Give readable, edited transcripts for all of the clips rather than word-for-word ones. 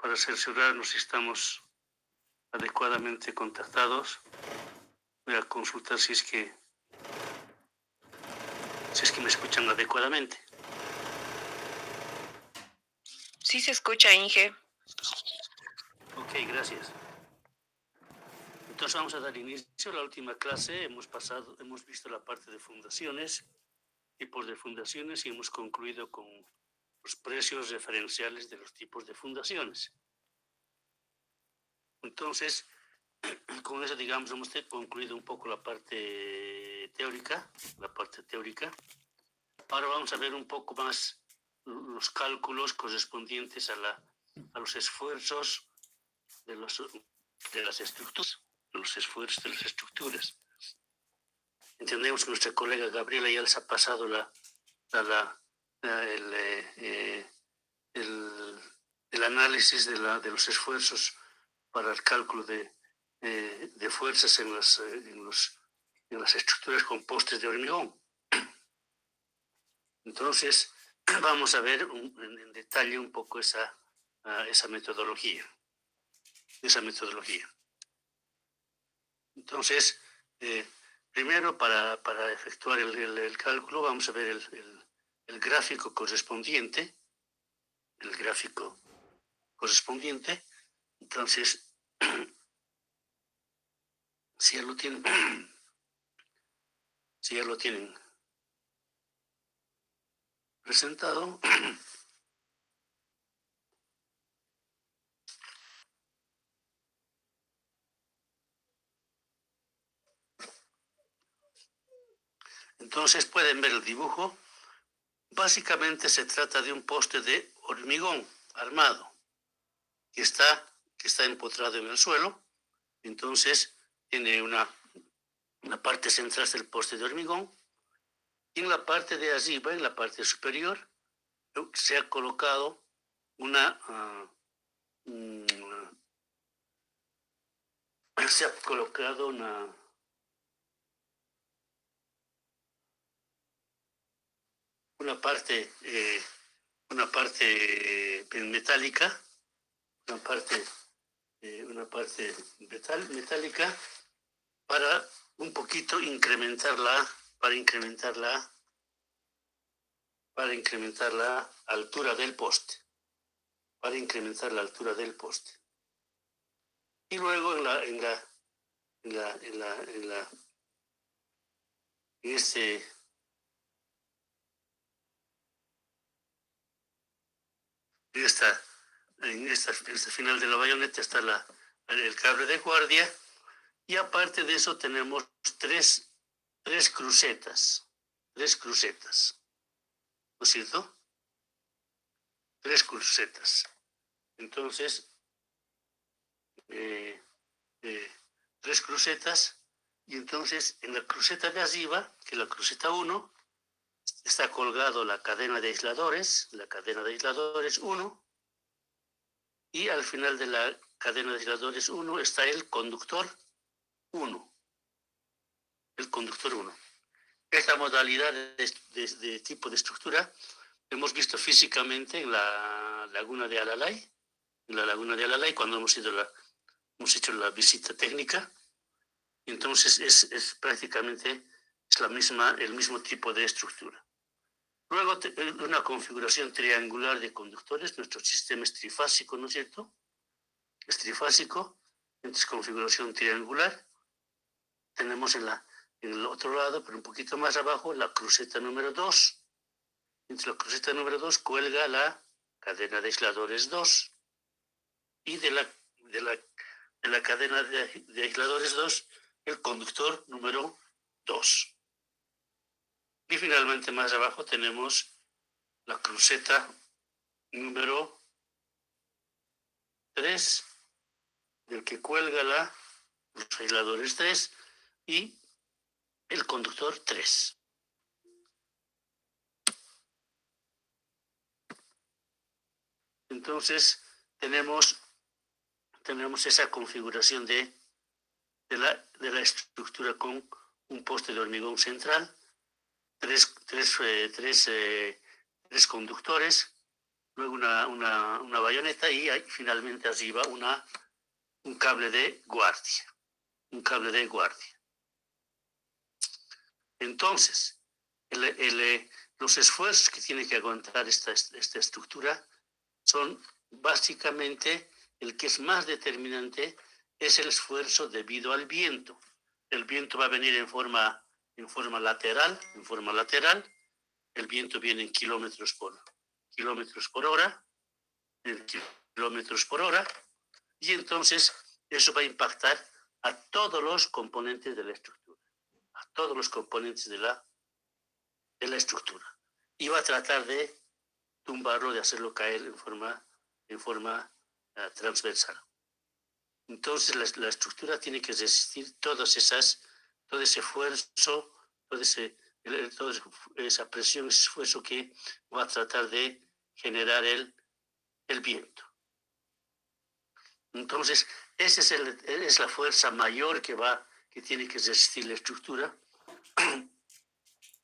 para cerciorarnos si estamos adecuadamente contactados. Voy a consultar si es que me escuchan adecuadamente. Sí se escucha, Inge. Ok, gracias. Entonces vamos a dar inicio a la última clase. Hemos visto la parte de fundaciones, tipos de fundaciones, y hemos concluido con los precios referenciales de los tipos de fundaciones. Entonces, con eso, digamos, hemos concluido un poco la parte teórica. Ahora vamos a ver un poco más los cálculos correspondientes a los esfuerzos de las estructuras. Entendemos que nuestra colega Gabriela ya les ha pasado el análisis de los esfuerzos para el cálculo de fuerzas en las estructuras con postes de hormigón. Entonces, vamos a ver en detalle un poco esa metodología. Entonces, primero, para efectuar el cálculo, vamos a ver el gráfico correspondiente. Entonces, si ya lo tienen presentado, entonces pueden ver el dibujo. Básicamente se trata de un poste de hormigón armado que está empotrado en el suelo. Entonces tiene una parte central del poste de hormigón, y en la parte de arriba, en la parte superior, se ha colocado una parte metálica, para un poquito incrementar la altura del poste. Y luego en este final de la bayoneta está el cable de guardia, y aparte de eso tenemos tres crucetas, ¿no es cierto? 3 crucetas. Entonces, 3 crucetas, y entonces en la cruceta de arriba, que es la cruceta 1, está colgado la cadena de aisladores 1, y al final de la cadena de aisladores 1 está el conductor 1. Esta modalidad de tipo de estructura hemos visto físicamente en la laguna de Alalay, cuando hemos hecho la visita técnica. Entonces es prácticamente el mismo tipo de estructura. Luego, una configuración triangular de conductores. Nuestro sistema es trifásico, ¿no es cierto? Es trifásico. Entonces, configuración triangular. Tenemos en el otro lado, pero un poquito más abajo, la cruceta número 2. Entonces, la cruceta número 2 cuelga la cadena de aisladores 2. Y de la cadena de aisladores 2, el conductor número 2. Y finalmente, más abajo, tenemos la cruceta número 3, del que cuelga los aisladores 3 y el conductor 3. Entonces, tenemos esa configuración de la estructura con un poste de hormigón central, tres conductores, luego una bayoneta y finalmente arriba un cable de guardia. Un cable de guardia. Entonces, los esfuerzos que tiene que aguantar esta estructura son básicamente, el que es más determinante es el esfuerzo debido al viento. El viento va a venir en forma lateral, el viento viene en kilómetros por hora, y entonces eso va a impactar a todos los componentes de la estructura, de la estructura, y va a tratar de tumbarlo, de hacerlo caer en forma transversal. Entonces la estructura tiene que resistir todo ese esfuerzo, toda esa presión, ese esfuerzo que va a tratar de generar el viento. Entonces, esa es la fuerza mayor que tiene que resistir la estructura.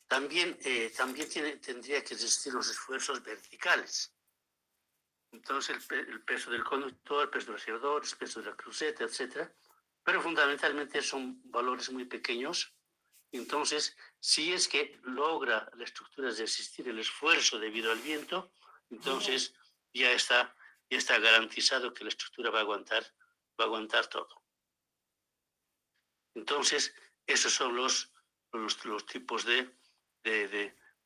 También tendría que resistir los esfuerzos verticales. Entonces, el peso del conductor, el peso del acelerador, el peso de la cruceta, etc. Pero fundamentalmente son valores muy pequeños. Entonces, si es que logra la estructura resistir el esfuerzo debido al viento, entonces ya está garantizado que la estructura va a aguantar todo. Entonces, esos son los tipos de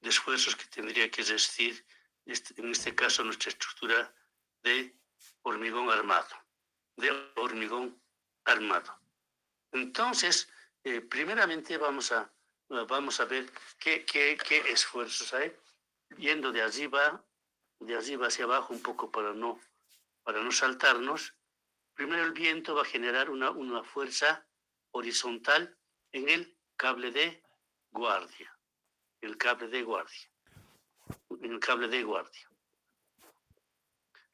esfuerzos que tendría que resistir, en este caso, nuestra estructura de hormigón armado. Entonces, primeramente vamos a ver qué esfuerzos hay, yendo de arriba hacia abajo un poco para no saltarnos. Primero, el viento va a generar una fuerza horizontal en el cable de guardia.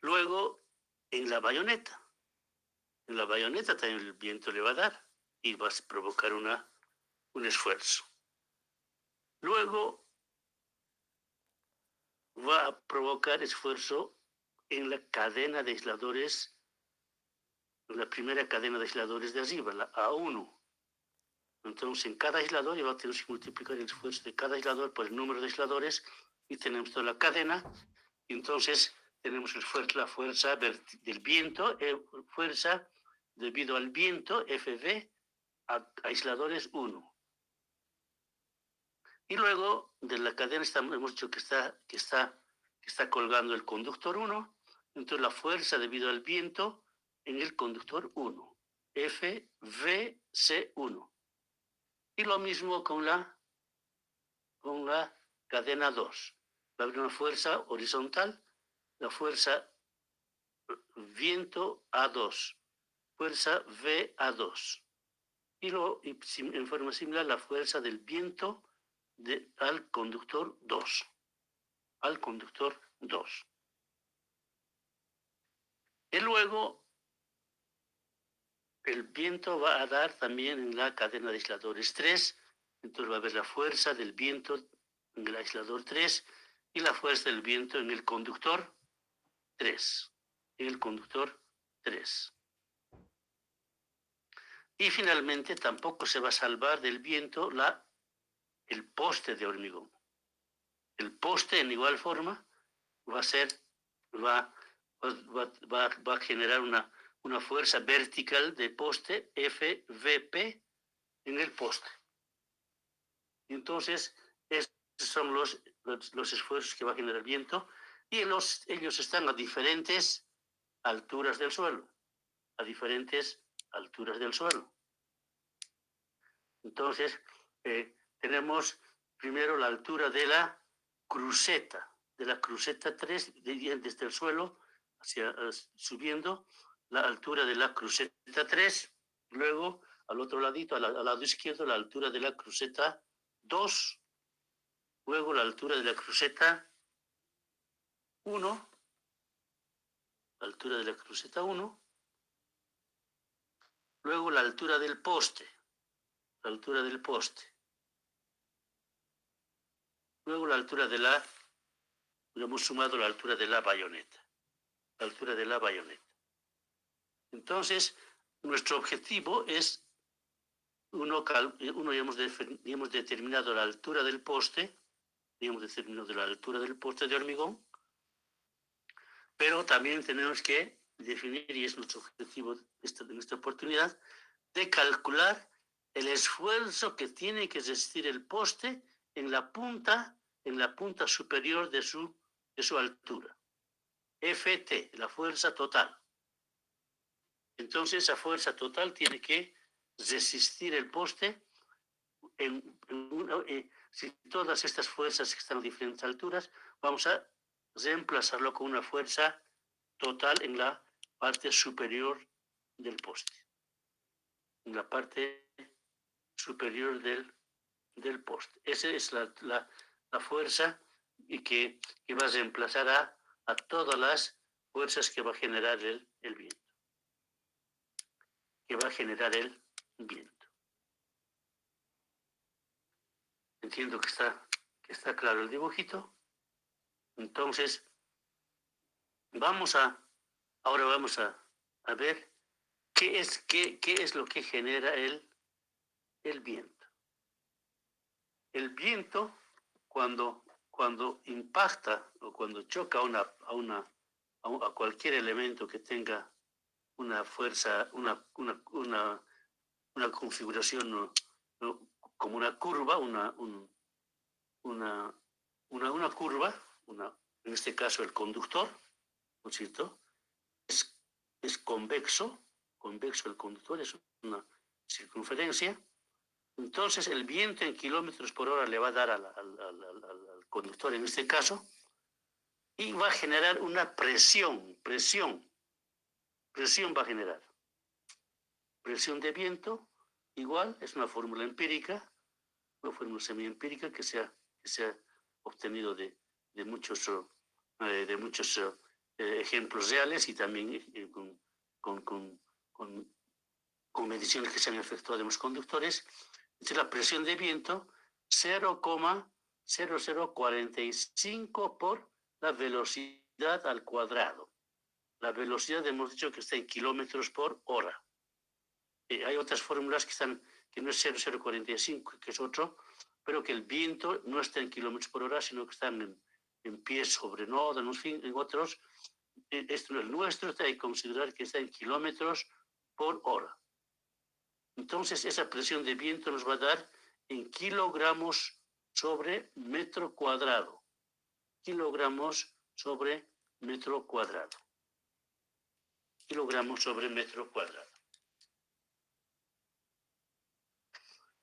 Luego, en la bayoneta también el viento le va a dar y va a provocar un esfuerzo. Luego va a provocar esfuerzo en la cadena de aisladores, en la primera cadena de aisladores de arriba, la A1. Entonces, en cada aislador va a tener que multiplicar el esfuerzo de cada aislador por el número de aisladores y tenemos toda la cadena. Entonces, tenemos la fuerza del viento, fuerza debido al viento, FV, a aisladores 1. Y luego de la cadena hemos dicho que está colgando el conductor 1, entonces la fuerza debido al viento en el conductor 1, FVC1. Y lo mismo con la cadena 2. Va a haber una fuerza horizontal, la fuerza viento A2, fuerza VA2. Y en forma similar, la fuerza del viento al conductor 2. Y luego, el viento va a dar también en la cadena de aisladores 3. Entonces va a haber la fuerza del viento en el aislador 3 y la fuerza del viento en el conductor 3. Y finalmente tampoco se va a salvar del viento el poste de hormigón. El poste, en igual forma, va a generar una fuerza vertical de poste, FVP, en el poste. Entonces, esos son los esfuerzos que va a generar el viento, y ellos están a diferentes alturas del suelo. Entonces, tenemos primero la altura de la cruceta 3, desde el suelo subiendo, la altura de la cruceta 3, luego al otro ladito, al lado izquierdo, la altura de la cruceta 2, luego la altura de la cruceta 1, luego la altura del poste, luego la altura de la lo hemos sumado a la altura de la bayoneta. La altura de la bayoneta. Entonces, nuestro objetivo es, uno ya hemos determinado la altura del poste, hemos determinado la altura del poste de hormigón, pero también tenemos que definir, y es nuestro objetivo en esta oportunidad, de calcular el esfuerzo que tiene que resistir el poste en la punta superior de su altura. Ft, la fuerza total. Entonces, esa fuerza total tiene que resistir el poste si todas estas fuerzas que están a diferentes alturas, vamos a reemplazarlo con una fuerza total en la parte superior del poste. En la parte superior del poste. Esa es la fuerza que va a reemplazar a todas las fuerzas que va a generar el viento. Que va a generar el viento. Entiendo que está claro el dibujito. Entonces, ahora vamos a ver qué es lo que genera el viento. El viento, cuando impacta o cuando choca a cualquier elemento que tenga una fuerza, una configuración como una curva, una curva, en este caso el conductor, ¿no es cierto? Es convexo el conductor, es una circunferencia. Entonces el viento en kilómetros por hora le va a dar al conductor en este caso, y va a generar una presión va a generar. Presión de viento, igual, es una fórmula empírica, una fórmula semi-empírica que se ha obtenido de muchos ejemplos reales y también con mediciones que se han efectuado en los conductores. Es la presión de viento 0,0045 por la velocidad al cuadrado. La velocidad hemos dicho que está en kilómetros por hora. Hay otras fórmulas que no es 0,045, que es otro, pero que el viento no está en kilómetros por hora, sino que están en pies sobre nodo, en fin, en otros. Esto no es el nuestro, hay que considerar que está en kilómetros por hora. Entonces, esa presión de viento nos va a dar en kilogramos sobre metro cuadrado. Kilogramos sobre metro cuadrado. Kilogramos sobre metro cuadrado.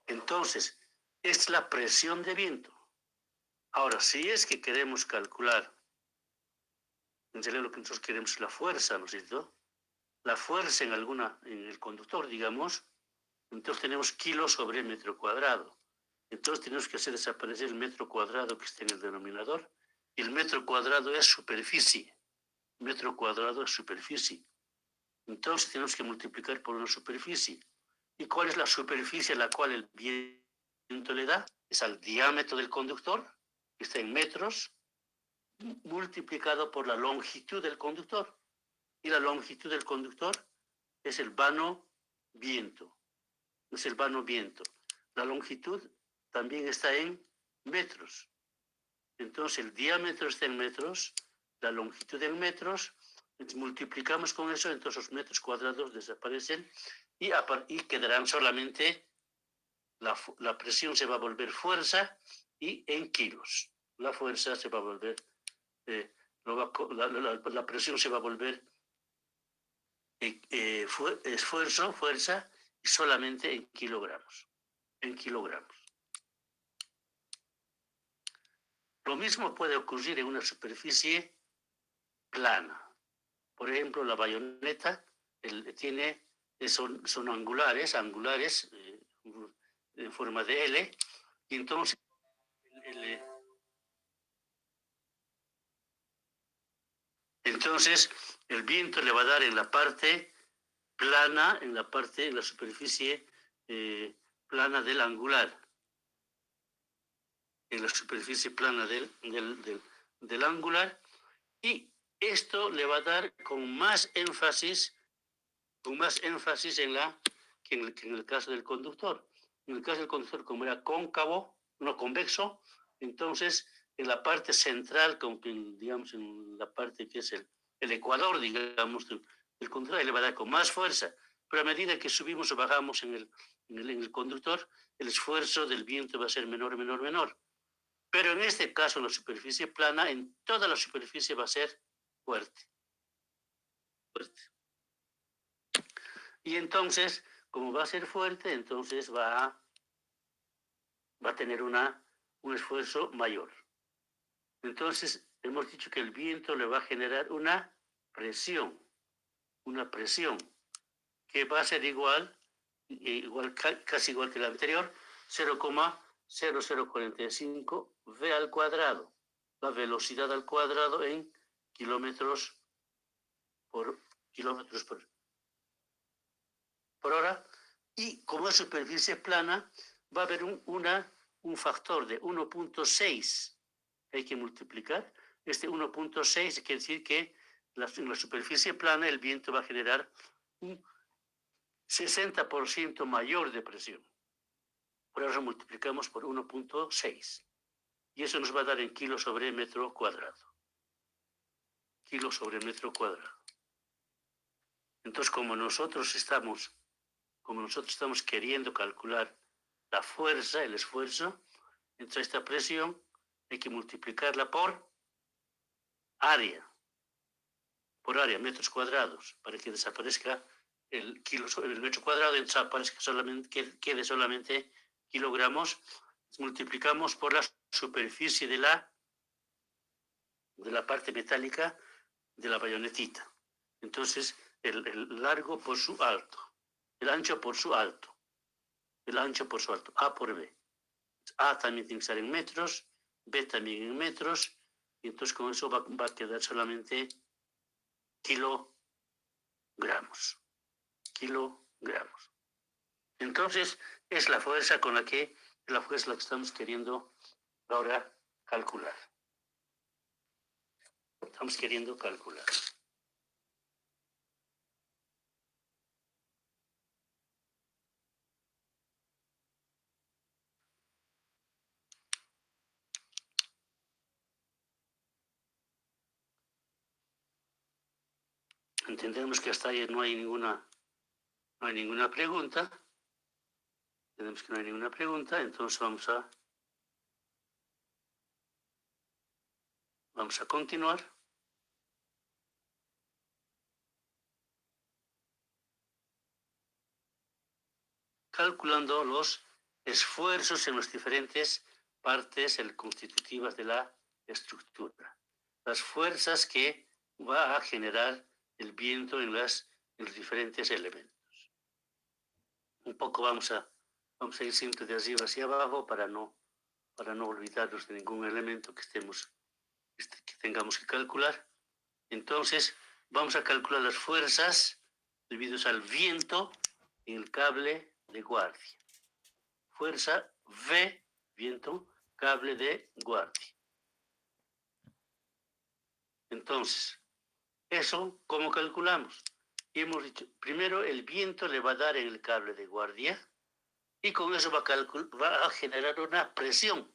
Entonces, es la presión de viento. Ahora, si es que queremos calcular, en realidad lo que nosotros queremos es la fuerza, ¿no es cierto? La fuerza en el conductor, digamos, entonces tenemos kilos sobre metro cuadrado. Entonces tenemos que hacer desaparecer el metro cuadrado que está en el denominador. Y el metro cuadrado es superficie. Metro cuadrado es superficie. Entonces tenemos que multiplicar por una superficie. ¿Y cuál es la superficie a la cual el viento le da? Es al diámetro del conductor, que está en metros, multiplicado por la longitud del conductor. Y la longitud del conductor es el vano viento. Es el vano viento. La longitud también está en metros. Entonces el diámetro está en metros, la longitud en metros, multiplicamos con eso, entonces los metros cuadrados desaparecen y quedarán solamente, la presión se va a volver fuerza y en kilos. La fuerza se va a volver, la presión se va a volver esfuerzo, fuerza, y solamente en kilogramos. En kilogramos. Lo mismo puede ocurrir en una superficie plana. Por ejemplo, la bayoneta son angulares en forma de L, y entonces el viento le va a dar en la parte plana, en la superficie plana del angular. En la superficie plana del del angular, y esto le va a dar con más énfasis que en el caso del conductor. En el caso del conductor, como era cóncavo, no convexo, entonces en la parte central, digamos en la parte que es el ecuador, digamos, del conductor, le va a dar con más fuerza. Pero a medida que subimos o bajamos en el conductor, el esfuerzo del viento va a ser menor, menor, menor. Pero en este caso, en la superficie plana, en toda la superficie va a ser fuerte. Fuerte. Y entonces, como va a ser fuerte, entonces va a tener un esfuerzo mayor. Entonces, hemos dicho que el viento le va a generar una presión, que va a ser casi igual que la anterior, 0,0045 v al cuadrado, la velocidad al cuadrado en kilómetros por hora, y como es superficie plana, va a haber un factor de 1.6 hay que multiplicar. Este 1.6 quiere decir que en la superficie plana el viento va a generar un 60% mayor de presión. Por eso multiplicamos por 1.6. Y eso nos va a dar en kilos sobre metro cuadrado. Kilos sobre metro cuadrado. Entonces, como nosotros estamos queriendo calcular la fuerza, el esfuerzo, entonces esta presión hay que multiplicarla por área, metros cuadrados, para que desaparezca el metro cuadrado, entonces quede solamente kilogramos. Multiplicamos por la superficie de la parte metálica de la bayonetita. Entonces, el largo por su alto, el ancho por su alto, A por B. A también tiene que estar en metros, B también en metros, y entonces con eso va a quedar solamente kilogramos. Entonces, es la fuerza con la que estamos queriendo ahora calcular. Entendemos que hasta ahí no hay ninguna pregunta. Entendemos que no hay ninguna pregunta, entonces vamos a continuar. Calculando los esfuerzos en las diferentes partes constitutivas de la estructura. Las fuerzas que va a generar el viento en los diferentes elementos. Un poco vamos a ir siempre de arriba hacia abajo para no olvidarnos de ningún elemento que tengamos que calcular. Entonces, vamos a calcular las fuerzas debidas al viento en el cable de guardia. Fuerza V, viento, cable de guardia. Entonces, ¿eso cómo calculamos? Y hemos dicho, primero el viento le va a dar en el cable de guardia y con eso va a generar una presión,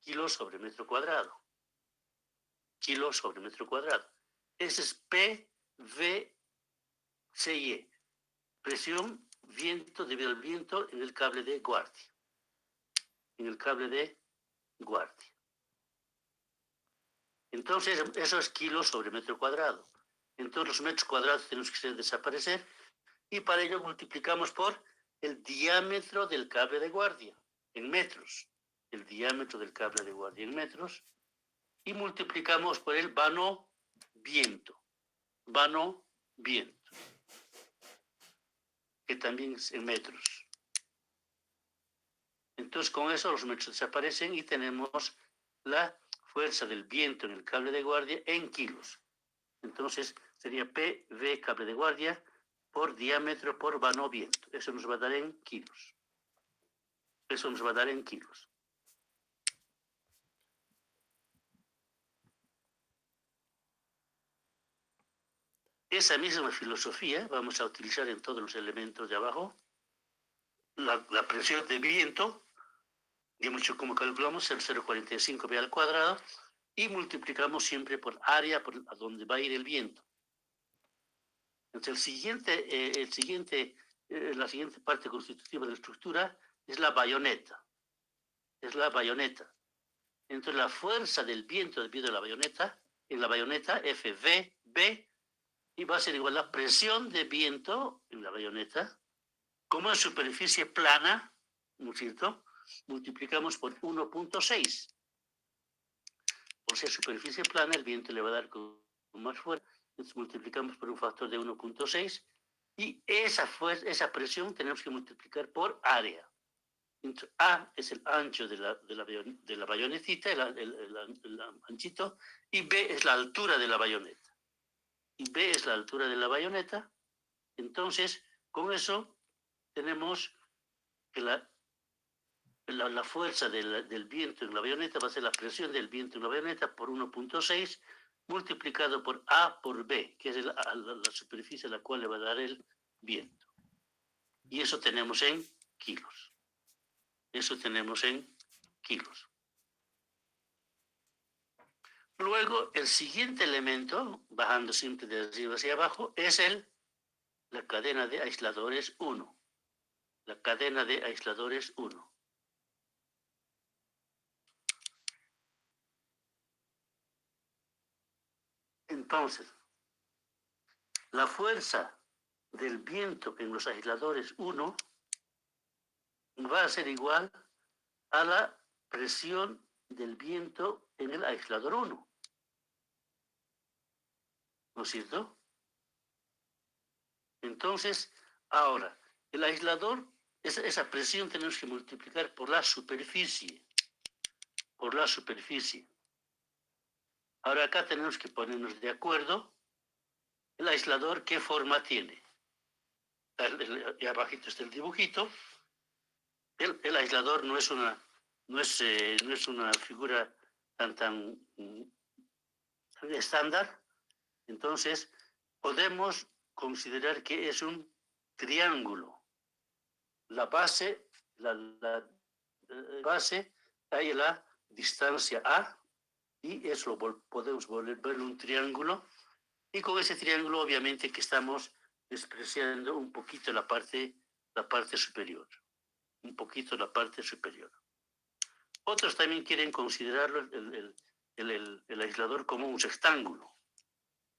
kilos sobre metro cuadrado. Ese es PVCIE, presión, viento debido al viento en el cable de guardia. Entonces, eso es kilos sobre metro cuadrado. Entonces, los metros cuadrados tenemos que desaparecer y para ello multiplicamos por el diámetro del cable de guardia en metros. El diámetro del cable de guardia en metros. Y multiplicamos por el vano viento, que también es en metros. Entonces, con eso los metros desaparecen y tenemos la fuerza del viento en el cable de guardia en kilos. Entonces, sería PV cable de guardia por diámetro por vano viento. Eso nos va a dar en kilos. esa misma filosofía vamos a utilizar en todos los elementos de abajo. La presión de viento, digamos como calculamos, el 0,45 p al cuadrado, y multiplicamos siempre por área por a donde va a ir el viento. Entonces, la siguiente parte constitutiva de la estructura es la bayoneta. Es la bayoneta. Entonces, la fuerza del viento debido a la bayoneta, en la bayoneta, FVB, y va a ser igual a la presión de viento en la bayoneta, como en superficie plana, ¿no es cierto? Multiplicamos por 1.6. Por ser superficie plana, el viento le va a dar con más fuerza. Entonces multiplicamos por un factor de 1.6 y esa presión tenemos que multiplicar por área. Entonces, A es el ancho de la bayonetita, el anchito, y B es la altura de la bayoneta. Y B es la altura de la bayoneta. Entonces, con eso tenemos que la fuerza del viento en la bayoneta va a ser la presión del viento en la bayoneta por 1.6 multiplicado por A por B, que es la superficie a la cual le va a dar el viento. Y eso tenemos en kilos. Eso tenemos en kilos. Luego, el siguiente elemento, bajando siempre de arriba hacia abajo, es la cadena de aisladores 1. La cadena de aisladores 1. Entonces, la fuerza del viento en los aisladores 1 va a ser igual a la presión del viento en el aislador 1. ¿No es cierto? Entonces, ahora, el aislador, esa presión tenemos que multiplicar por la superficie. Por la superficie. Ahora acá tenemos que ponernos de acuerdo. El aislador, ¿qué forma tiene? Y abajito está el dibujito. El aislador no es una figura tan estándar. Entonces, podemos considerar que es un triángulo. La base, hay la distancia A, y eso podemos volver un triángulo, y con ese triángulo obviamente que estamos despreciando un poquito la parte superior. Un poquito la parte superior. Otros también quieren considerarlo el aislador como un sextángulo.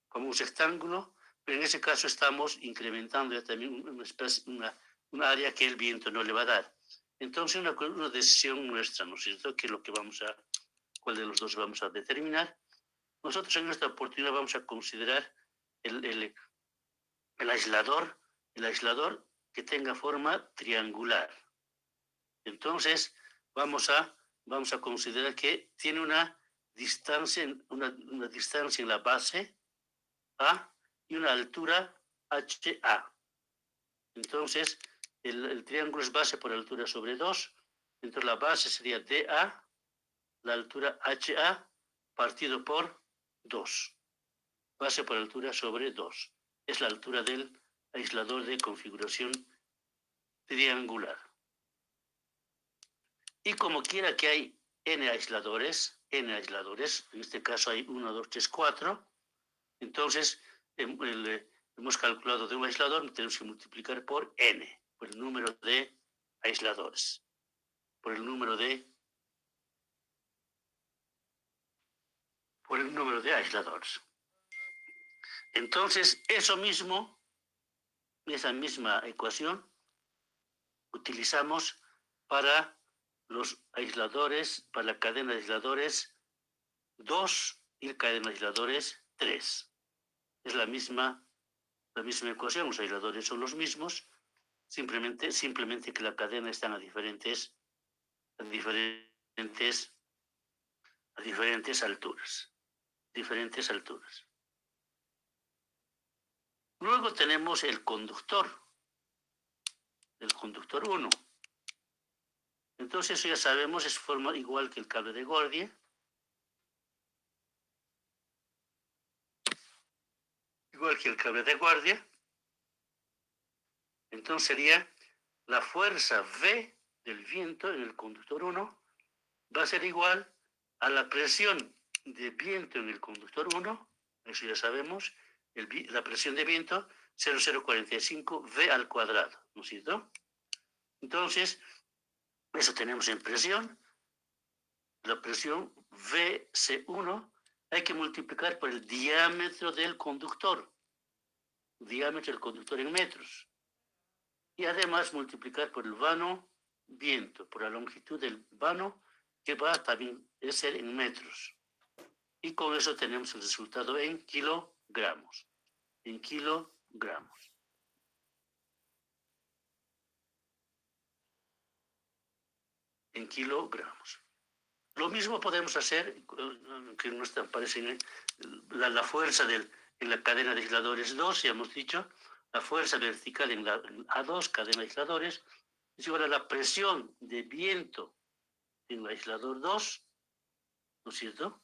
Como un sextángulo, pero en ese caso estamos incrementando ya también una área que el viento no le va a dar. Entonces, una decisión nuestra, ¿no es cierto? Que es lo que cuál de los dos vamos a determinar. Nosotros en esta oportunidad vamos a considerar el aislador que tenga forma triangular. Entonces, vamos a considerar que tiene una distancia en la base A y una altura HA. Entonces, el triángulo es base por altura sobre 2. Entonces, la base sería DA, la altura HA, partido por 2. Base por altura sobre 2. Es la altura del aislador de configuración triangular. Y como quiera que hay n aisladores, en este caso hay 1, 2, 3, 4, entonces hemos calculado de un aislador, tenemos que multiplicar por n, por el número de aisladores, por el número de aisladores. Entonces, esa misma ecuación, utilizamos para los aisladores, para la cadena de aisladores 2 y la cadena de aisladores 3. Es la misma ecuación, los aisladores son los mismos, simplemente que la cadena están a diferentes alturas. Luego tenemos el conductor 1. Entonces, eso ya sabemos, es forma igual que el cable de Gordia. igual que el cable de guardia. Entonces sería la fuerza V del viento en el conductor 1 va a ser igual a la presión de viento en el conductor 1, eso ya sabemos, la presión de viento 0,045 V al cuadrado, ¿no es cierto? Entonces, eso tenemos en presión, la presión VC1 hay que multiplicar por el diámetro del conductor en metros, y además multiplicar por el vano viento, por la longitud del vano, que va a también ser en metros. Y con eso tenemos el resultado en kilogramos. En kilogramos. En kilogramos. Lo mismo podemos hacer, que no aparece la fuerza en la cadena de aisladores 2, ya hemos dicho, la fuerza vertical en la A2, cadena de aisladores, es igual a la presión de viento en el aislador 2, ¿no es cierto?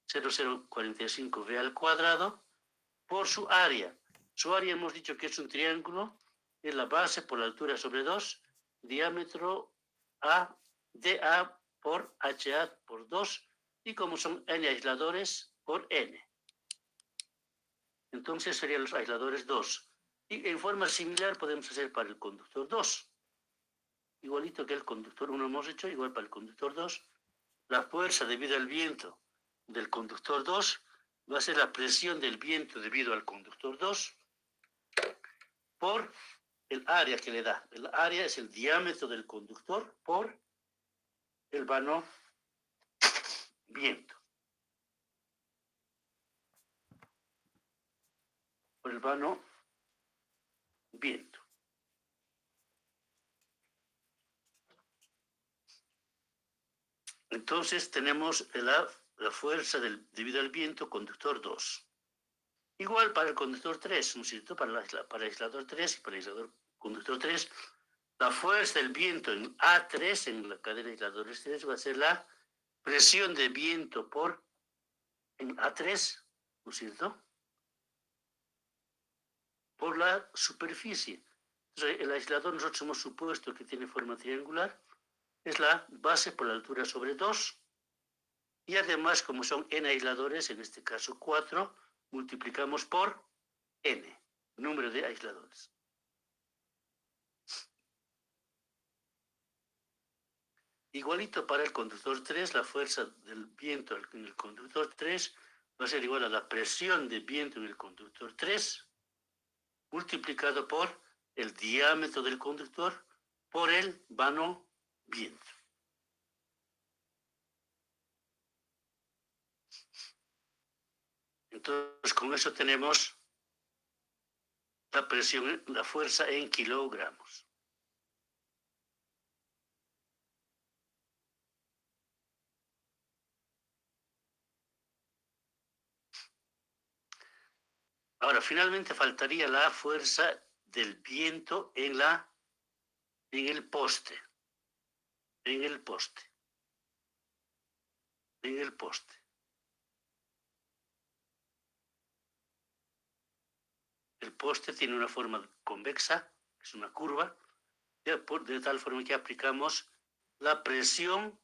0,045 V al cuadrado por su área. Su área hemos dicho que es un triángulo, es la base por la altura sobre 2, diámetro A, dA por HA por 2, y como son N aisladores, por N. Entonces serían los aisladores 2. Y en forma similar podemos hacer para el conductor 2. Igualito que el conductor 1 hemos hecho, igual para el conductor 2. La fuerza debido al viento del conductor 2 va a ser la presión del viento debido al conductor 2 por el área que le da. El área es el diámetro del conductor por el vano viento. Por el vano viento. Entonces tenemos la fuerza debido al viento, conductor 2. Igual para el conductor 3, ¿no es cierto? Para el aislador 3 y para el aislador conductor 3, la fuerza del viento en A3, en la cadena de aisladores 3, va a ser la presión de viento en A3, ¿no es cierto? Por la superficie. Entonces, el aislador nosotros hemos supuesto que tiene forma triangular, es la base por la altura sobre 2, y además, como son n aisladores, en este caso 4, multiplicamos por n, número de aisladores. Igualito para el conductor 3, la fuerza del viento en el conductor 3 va a ser igual a la presión de viento en el conductor 3, multiplicado por el diámetro del conductor por el vano viento. Entonces, con eso tenemos la presión, la fuerza en kilogramos. Ahora, finalmente faltaría la fuerza del viento en el poste. En el poste. En el poste. El poste tiene una forma convexa, es una curva, de tal forma que aplicamos la presión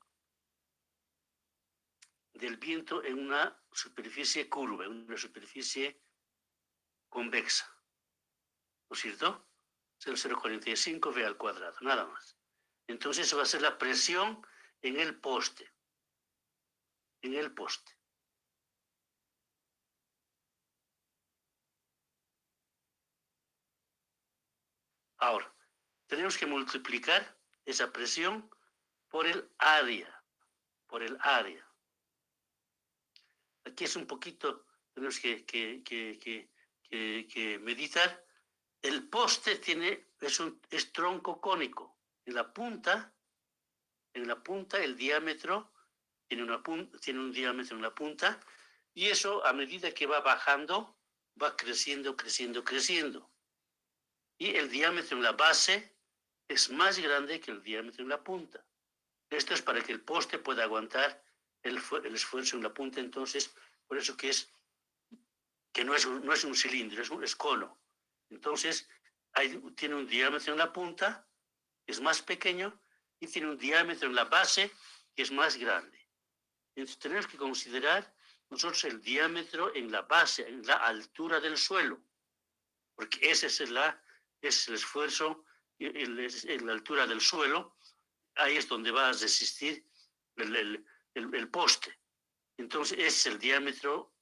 del viento en una superficie curva, en una superficie convexa. ¿No es cierto? 0,045 V al cuadrado, nada más. Entonces eso va a ser la presión en el poste. En el poste. Ahora, tenemos que multiplicar esa presión por el área. Por el área. Aquí es un poquito, tenemos que meditar. El poste es tronco cónico. En la punta el diámetro tiene un diámetro en la punta, y eso a medida que va bajando, va creciendo, creciendo, creciendo. Y el diámetro en la base es más grande que el diámetro en la punta. Esto es para que el poste pueda aguantar el esfuerzo en la punta, entonces, por eso que es que no es un cilindro, es cono. Entonces, tiene un diámetro en la punta, que es más pequeño, y tiene un diámetro en la base, que es más grande. Entonces, tenemos que considerar nosotros el diámetro en la base, en la altura del suelo, porque ese es el esfuerzo en la altura del suelo. Ahí es donde va a resistir el poste. Entonces, ese es el diámetro,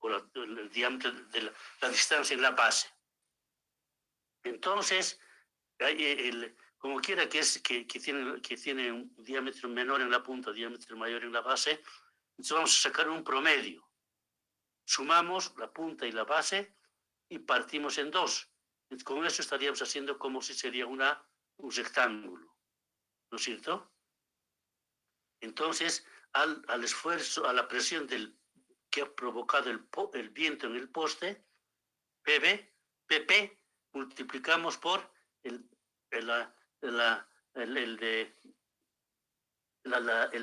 o el diámetro de la distancia en la base. Entonces, como quiera que tiene un diámetro menor en la punta, diámetro mayor en la base, entonces vamos a sacar un promedio. Sumamos la punta y la base y partimos en dos. Entonces, con eso estaríamos haciendo como si sería un rectángulo, ¿no es cierto? Entonces, al esfuerzo, a la presión que ha provocado el viento en el poste, PP, multiplicamos por el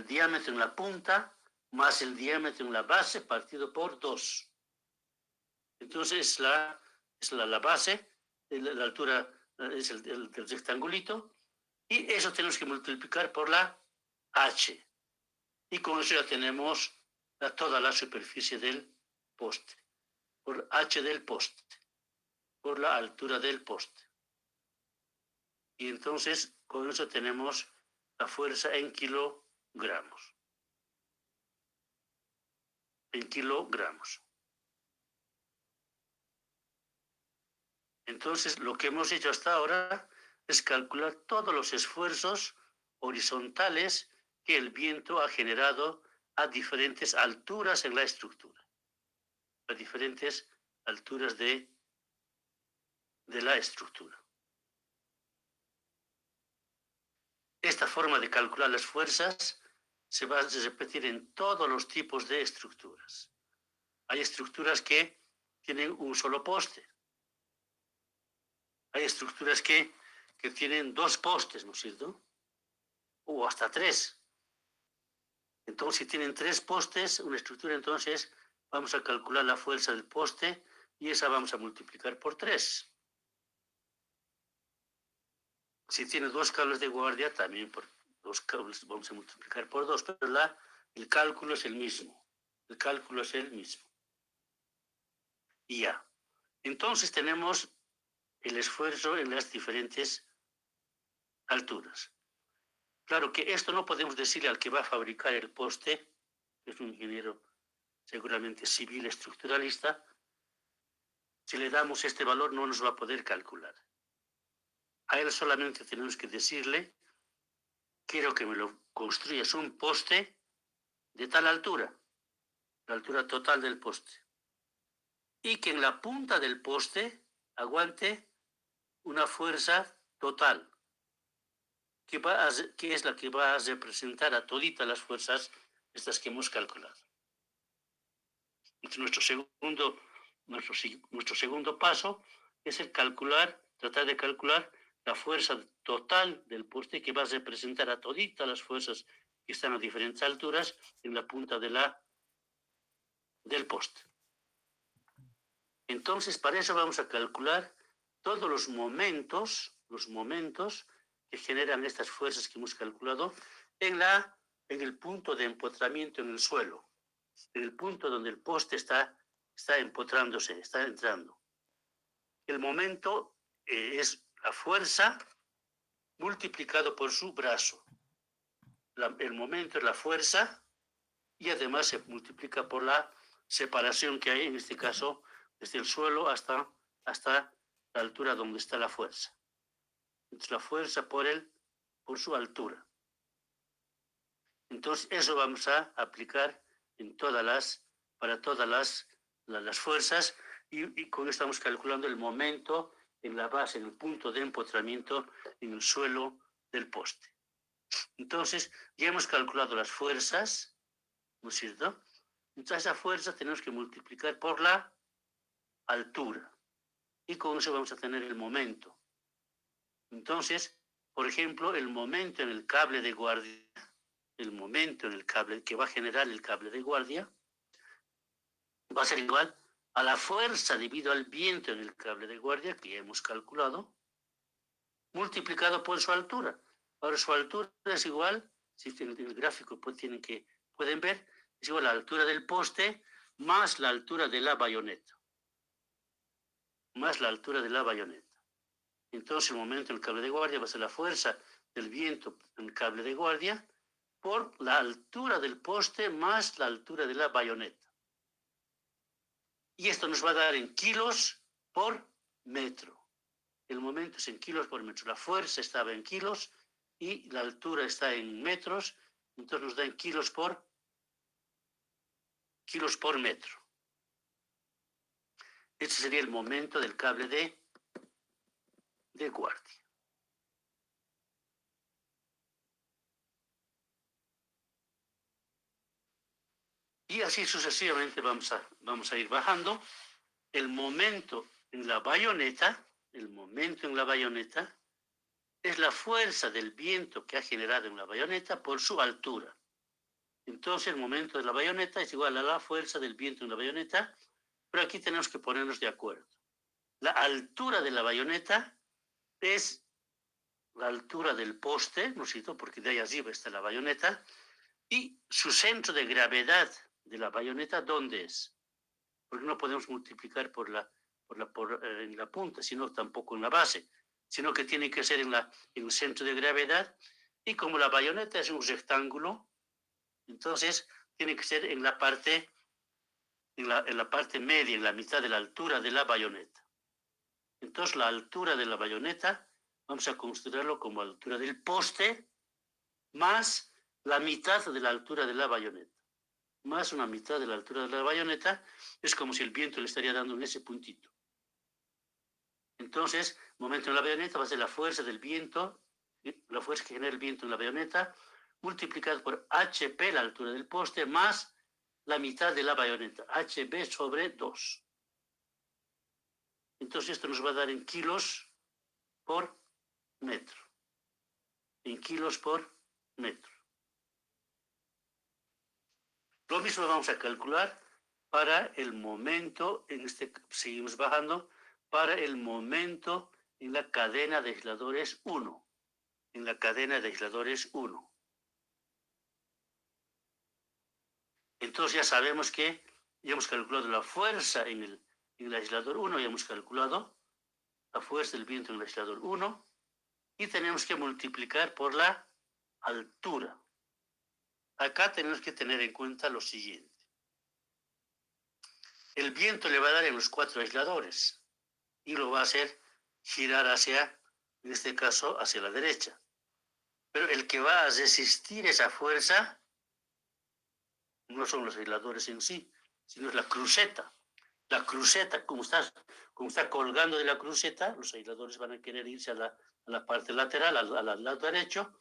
diámetro en la punta más el diámetro en la base partido por 2. Entonces es la base, la altura es el rectangulito, y eso tenemos que multiplicar por la H. Y con eso ya tenemos toda la superficie del poste, por H del poste, por la altura del poste. Y entonces con eso tenemos la fuerza en kilogramos. En kilogramos. Entonces, lo que hemos hecho hasta ahora es calcular todos los esfuerzos horizontales que el viento ha generado a diferentes alturas en la estructura, a diferentes alturas de la estructura. Esta forma de calcular las fuerzas se va a repetir en todos los tipos de estructuras. Hay estructuras que tienen un solo poste. Hay estructuras que tienen 2 postes, ¿no es cierto? O hasta 3. Entonces, si tienen 3 postes, una estructura, entonces vamos a calcular la fuerza del poste y esa vamos a multiplicar por 3. Si tiene 2 cables de guardia, también por 2 cables vamos a multiplicar por 2, pero el cálculo es el mismo. El cálculo es el mismo. Y ya. Entonces tenemos el esfuerzo en las diferentes alturas. Claro que esto no podemos decirle al que va a fabricar el poste, que es un ingeniero seguramente civil estructuralista, si le damos este valor no nos va a poder calcular. A él solamente tenemos que decirle, quiero que me lo construyas un poste de tal altura, la altura total del poste, y que en la punta del poste aguante una fuerza total, que es la que va a representar a toditas las fuerzas estas que hemos calculado. Entonces, nuestro segundo paso es tratar de calcular la fuerza total del poste que va a representar a toditas las fuerzas que están a diferentes alturas en la punta del poste. Entonces, para eso vamos a calcular todos los momentos que generan estas fuerzas que hemos calculado en el punto de empotramiento en el suelo, en el punto donde el poste está empotrándose, está entrando. El momento es la fuerza multiplicado por su brazo. El momento es la fuerza y además se multiplica por la separación que hay, en este caso, desde el suelo hasta la altura donde está la fuerza. Entonces, la fuerza por su altura. Entonces, eso vamos a aplicar para todas las fuerzas y con esto estamos calculando el momento en la base, en el punto de empotramiento en el suelo del poste. Entonces, ya hemos calculado las fuerzas, ¿no es cierto? Entonces, esa fuerza tenemos que multiplicar por la altura. Y con eso vamos a tener el momento. Entonces, por ejemplo, el momento en el cable de guardia, el momento en el cable que va a generar el cable de guardia, va a ser igual a la fuerza debido al viento en el cable de guardia que ya hemos calculado, multiplicado por su altura. Ahora su altura es igual, si en el gráfico pueden ver, es igual a la altura del poste más la altura de la bayoneta. Más la altura de la bayoneta. Entonces el momento en el cable de guardia va a ser la fuerza del viento en el cable de guardia por la altura del poste más la altura de la bayoneta. Y esto nos va a dar en kilos por metro. El momento es en kilos por metro. La fuerza estaba en kilos y la altura está en metros, entonces nos da en kilos por metro. Este sería el momento del cable de guardia. Y así sucesivamente vamos a ir bajando. El momento en la bayoneta es la fuerza del viento que ha generado en la bayoneta por su altura. Entonces el momento de la bayoneta es igual a la fuerza del viento en la bayoneta, pero aquí tenemos que ponernos de acuerdo. La altura de la bayoneta es la altura del poste, ¿no es cierto? Porque de ahí arriba está la bayoneta, y su centro de gravedad de la bayoneta, ¿dónde es? Porque no podemos multiplicar en la punta, sino tampoco en la base, sino que tiene que ser en el centro de gravedad, y como la bayoneta es un rectángulo, entonces tiene que ser en la parte media, en la mitad de la altura de la bayoneta. Entonces la altura de la bayoneta vamos a considerarlo como altura del poste más la mitad de la altura de la bayoneta. Más una mitad de la altura de la bayoneta, es como si el viento le estaría dando en ese puntito. Entonces, momento en la bayoneta va a ser la fuerza del viento, la fuerza que genera el viento en la bayoneta, multiplicado por HP, la altura del poste, más la mitad de la bayoneta, HB sobre 2. Entonces esto nos va a dar en kilos por metro. En kilos por metro. Lo mismo vamos a calcular para el momento, seguimos bajando, para el momento en la cadena de aisladores 1. En la cadena de aisladores 1. Entonces ya sabemos que ya hemos calculado la fuerza en el aislador 1, ya hemos calculado la fuerza del viento en el aislador 1, y tenemos que multiplicar por la altura. Acá tenemos que tener en cuenta lo siguiente. El viento le va a dar en los 4 aisladores y lo va a hacer girar en este caso, hacia la derecha. Pero el que va a resistir esa fuerza no son los aisladores en sí, sino es la cruceta. La cruceta, como está colgando de la cruceta, los aisladores van a querer irse a la parte lateral, al lado derecho,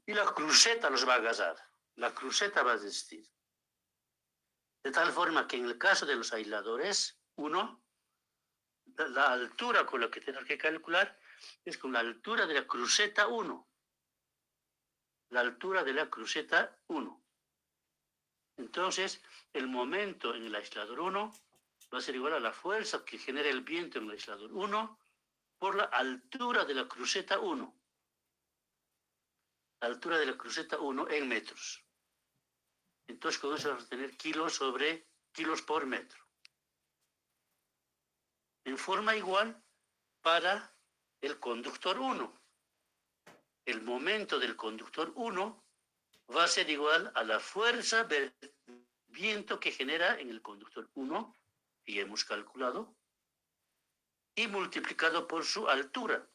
y la cruceta los va a agarrar. La cruceta va a resistir. De tal forma que en el caso de los aisladores, la altura con la que tenemos que calcular es con la altura de la cruceta 1. La altura de la cruceta 1. Entonces, el momento en el aislador 1 va a ser igual a la fuerza que genera el viento en el aislador 1 por la altura de la cruceta 1. La altura de la cruceta 1 en metros. Entonces, con eso vamos a tener kilos por metro. En forma igual para el conductor 1. El momento del conductor 1 va a ser igual a la fuerza del viento que genera en el conductor 1, que hemos calculado, y multiplicado por su altura.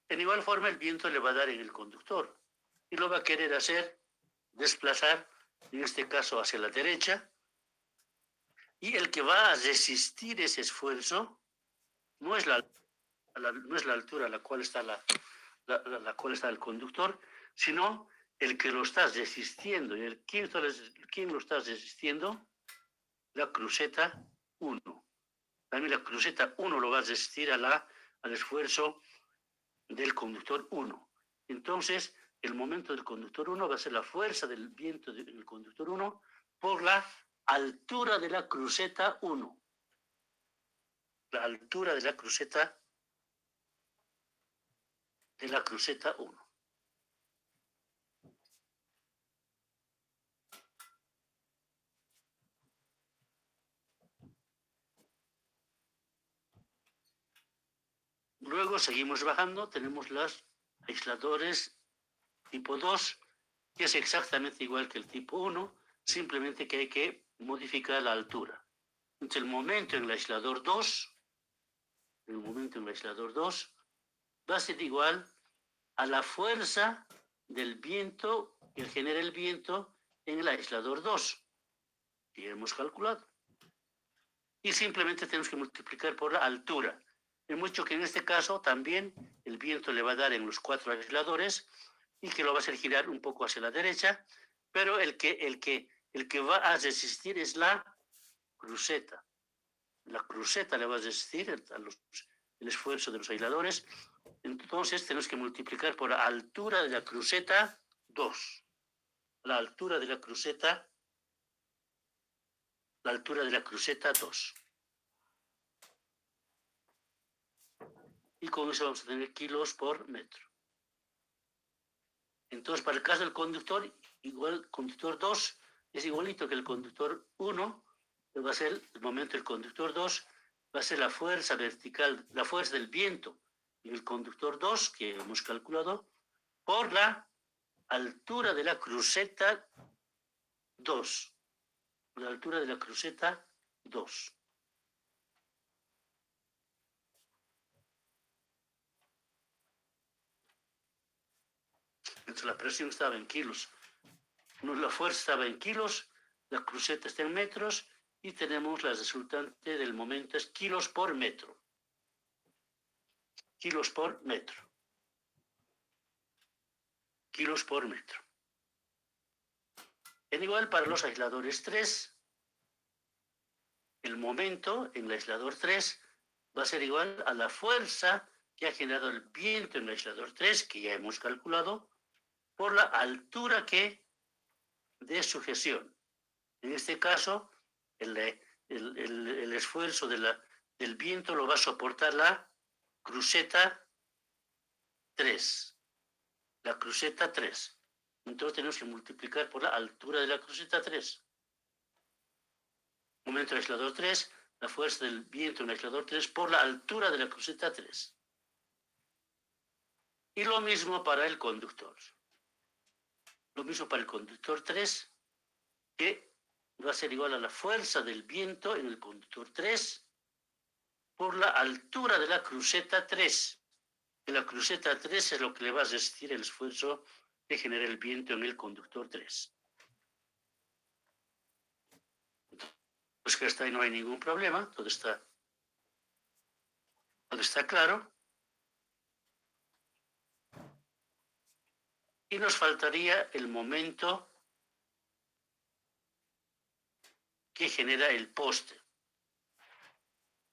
En igual forma el viento le va a dar en el conductor y lo va a querer hacer desplazar, en este caso hacia la derecha, y el que va a resistir ese esfuerzo no es la altura a la cual está el conductor, sino el que lo está resistiendo. ¿Y quién lo está resistiendo? La cruceta 1. También la cruceta 1 lo va a resistir al esfuerzo del conductor 1. Entonces, el momento del conductor 1 va a ser la fuerza del viento del conductor 1 por la altura de la cruceta 1. la altura de la cruceta 1. Luego seguimos bajando, tenemos los aisladores tipo 2, que es exactamente igual que el tipo 1, simplemente que hay que modificar la altura. Entonces el momento en el aislador 2, va a ser igual a la fuerza del viento que genera el viento en el aislador 2, que hemos calculado. Y simplemente tenemos que multiplicar por la altura. Es mucho que en este caso también el viento le va a dar en los 4 aisladores y que lo va a hacer girar un poco hacia la derecha, pero el que va a resistir es la cruceta. La cruceta le va a resistir el esfuerzo de los aisladores. Entonces tenemos que multiplicar por la altura de la cruceta 2. La altura de la cruceta 2. Y con eso vamos a tener kilos por metro. Entonces, para el caso del conductor, igual conductor 2 es igualito que el conductor 1, va a ser el momento del conductor 2, va a ser la fuerza vertical, la fuerza del viento en el conductor 2, que hemos calculado, por la altura de la cruceta 2. La altura de la cruceta 2. Entonces la presión estaba en kilos. La fuerza estaba en kilos, la cruceta está en metros y tenemos la resultante del momento es kilos por metro. Kilos por metro. Kilos por metro. En igual para los aisladores 3, el momento en el aislador 3 va a ser igual a la fuerza que ha generado el viento en el aislador 3, que ya hemos calculado, por la altura de sujeción. En este caso, el esfuerzo del viento lo va a soportar la cruceta 3. La cruceta 3. Entonces tenemos que multiplicar por la altura de la cruceta 3. Momento del aislador 3, la fuerza del viento en el aislador 3 por la altura de la cruceta 3. Y lo mismo para el conductor. Lo mismo para el conductor 3, que va a ser igual a la fuerza del viento en el conductor 3 por la altura de la cruceta 3. Y la cruceta 3 es lo que le va a resistir el esfuerzo que genera el viento en el conductor 3. Pues que hasta ahí no hay ningún problema, todo está claro. Y nos faltaría el momento que genera el poste,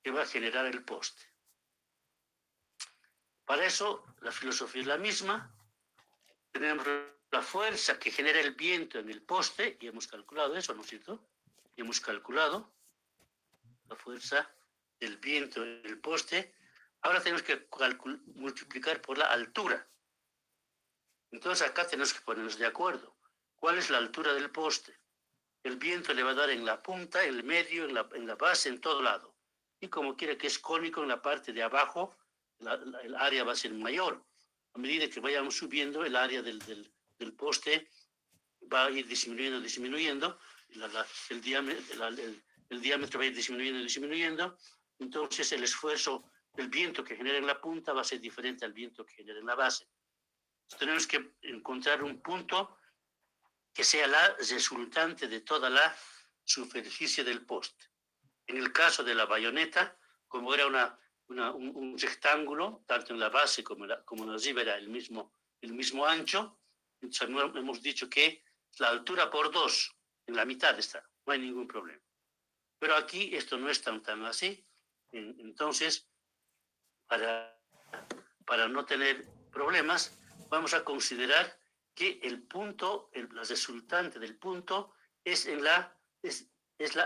que va a generar el poste. Para eso, la filosofía es la misma. Tenemos la fuerza que genera el viento en el poste, y hemos calculado eso, ¿no es cierto? Y hemos calculado la fuerza del viento en el poste. Ahora tenemos que multiplicar por la altura. Entonces acá tenemos que ponernos de acuerdo. ¿Cuál es la altura del poste? El viento le va a dar en la punta, en el medio, en la base, en todo lado. Y como quiera que es cónico en la parte de abajo, el área va a ser mayor. A medida que vayamos subiendo, el área del poste va a ir disminuyendo. El diámetro va a ir disminuyendo. Entonces el esfuerzo del viento que genera en la punta va a ser diferente al viento que genera en la base. Entonces, tenemos que encontrar un punto que sea la resultante de toda la superficie del poste. En el caso de la bayoneta, como era un rectángulo, tanto en la base como en la arriba era el mismo ancho, entonces hemos dicho que la altura por 2, en la mitad está, no hay ningún problema. Pero aquí esto no es tan así, entonces, para no tener problemas, vamos a considerar que el punto, la resultante del punto es la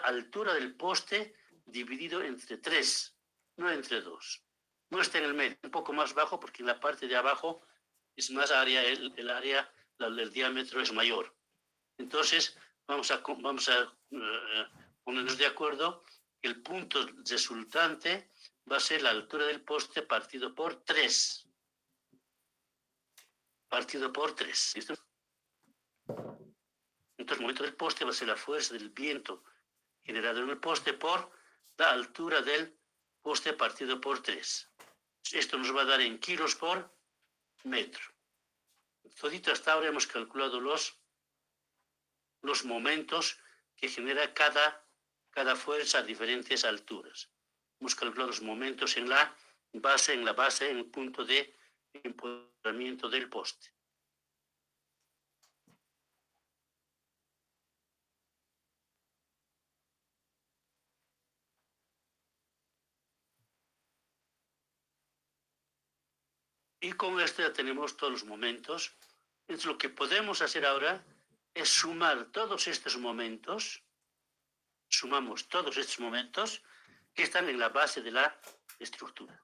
altura del poste dividido entre 3. no entre 2. No está en el medio, un poco más bajo porque en la parte de abajo es más área, el área, el diámetro es mayor. Entonces, vamos a ponernos de acuerdo que el punto resultante va a ser la altura del poste partido por 3. Partido por 3. ¿Listo? Entonces, el momento del poste va a ser la fuerza del viento generado en el poste por la altura del poste partido por 3. Esto nos va a dar en kilos por metro. Todito hasta ahora hemos calculado los momentos que genera cada fuerza a diferentes alturas. Hemos calculado los momentos en la base, en el punto de empoderamiento del poste. Y con esto ya tenemos todos los momentos. Entonces lo que podemos hacer ahora es sumar todos estos momentos, sumamos todos estos momentos que están en la base de la estructura.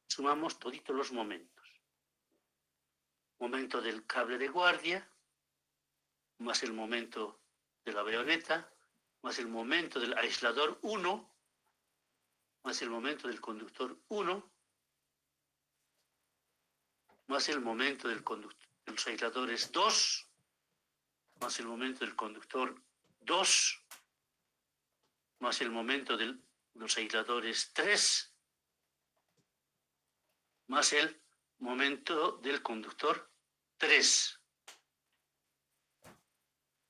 Sumamos toditos los momentos. Momento del cable de guardia, más el momento de la bayoneta, más el momento del aislador 1, más el momento del conductor 1, más el momento de los aisladores 2, más el momento del conductor 2, más el momento de los aisladores 3, más el momento del conductor 3,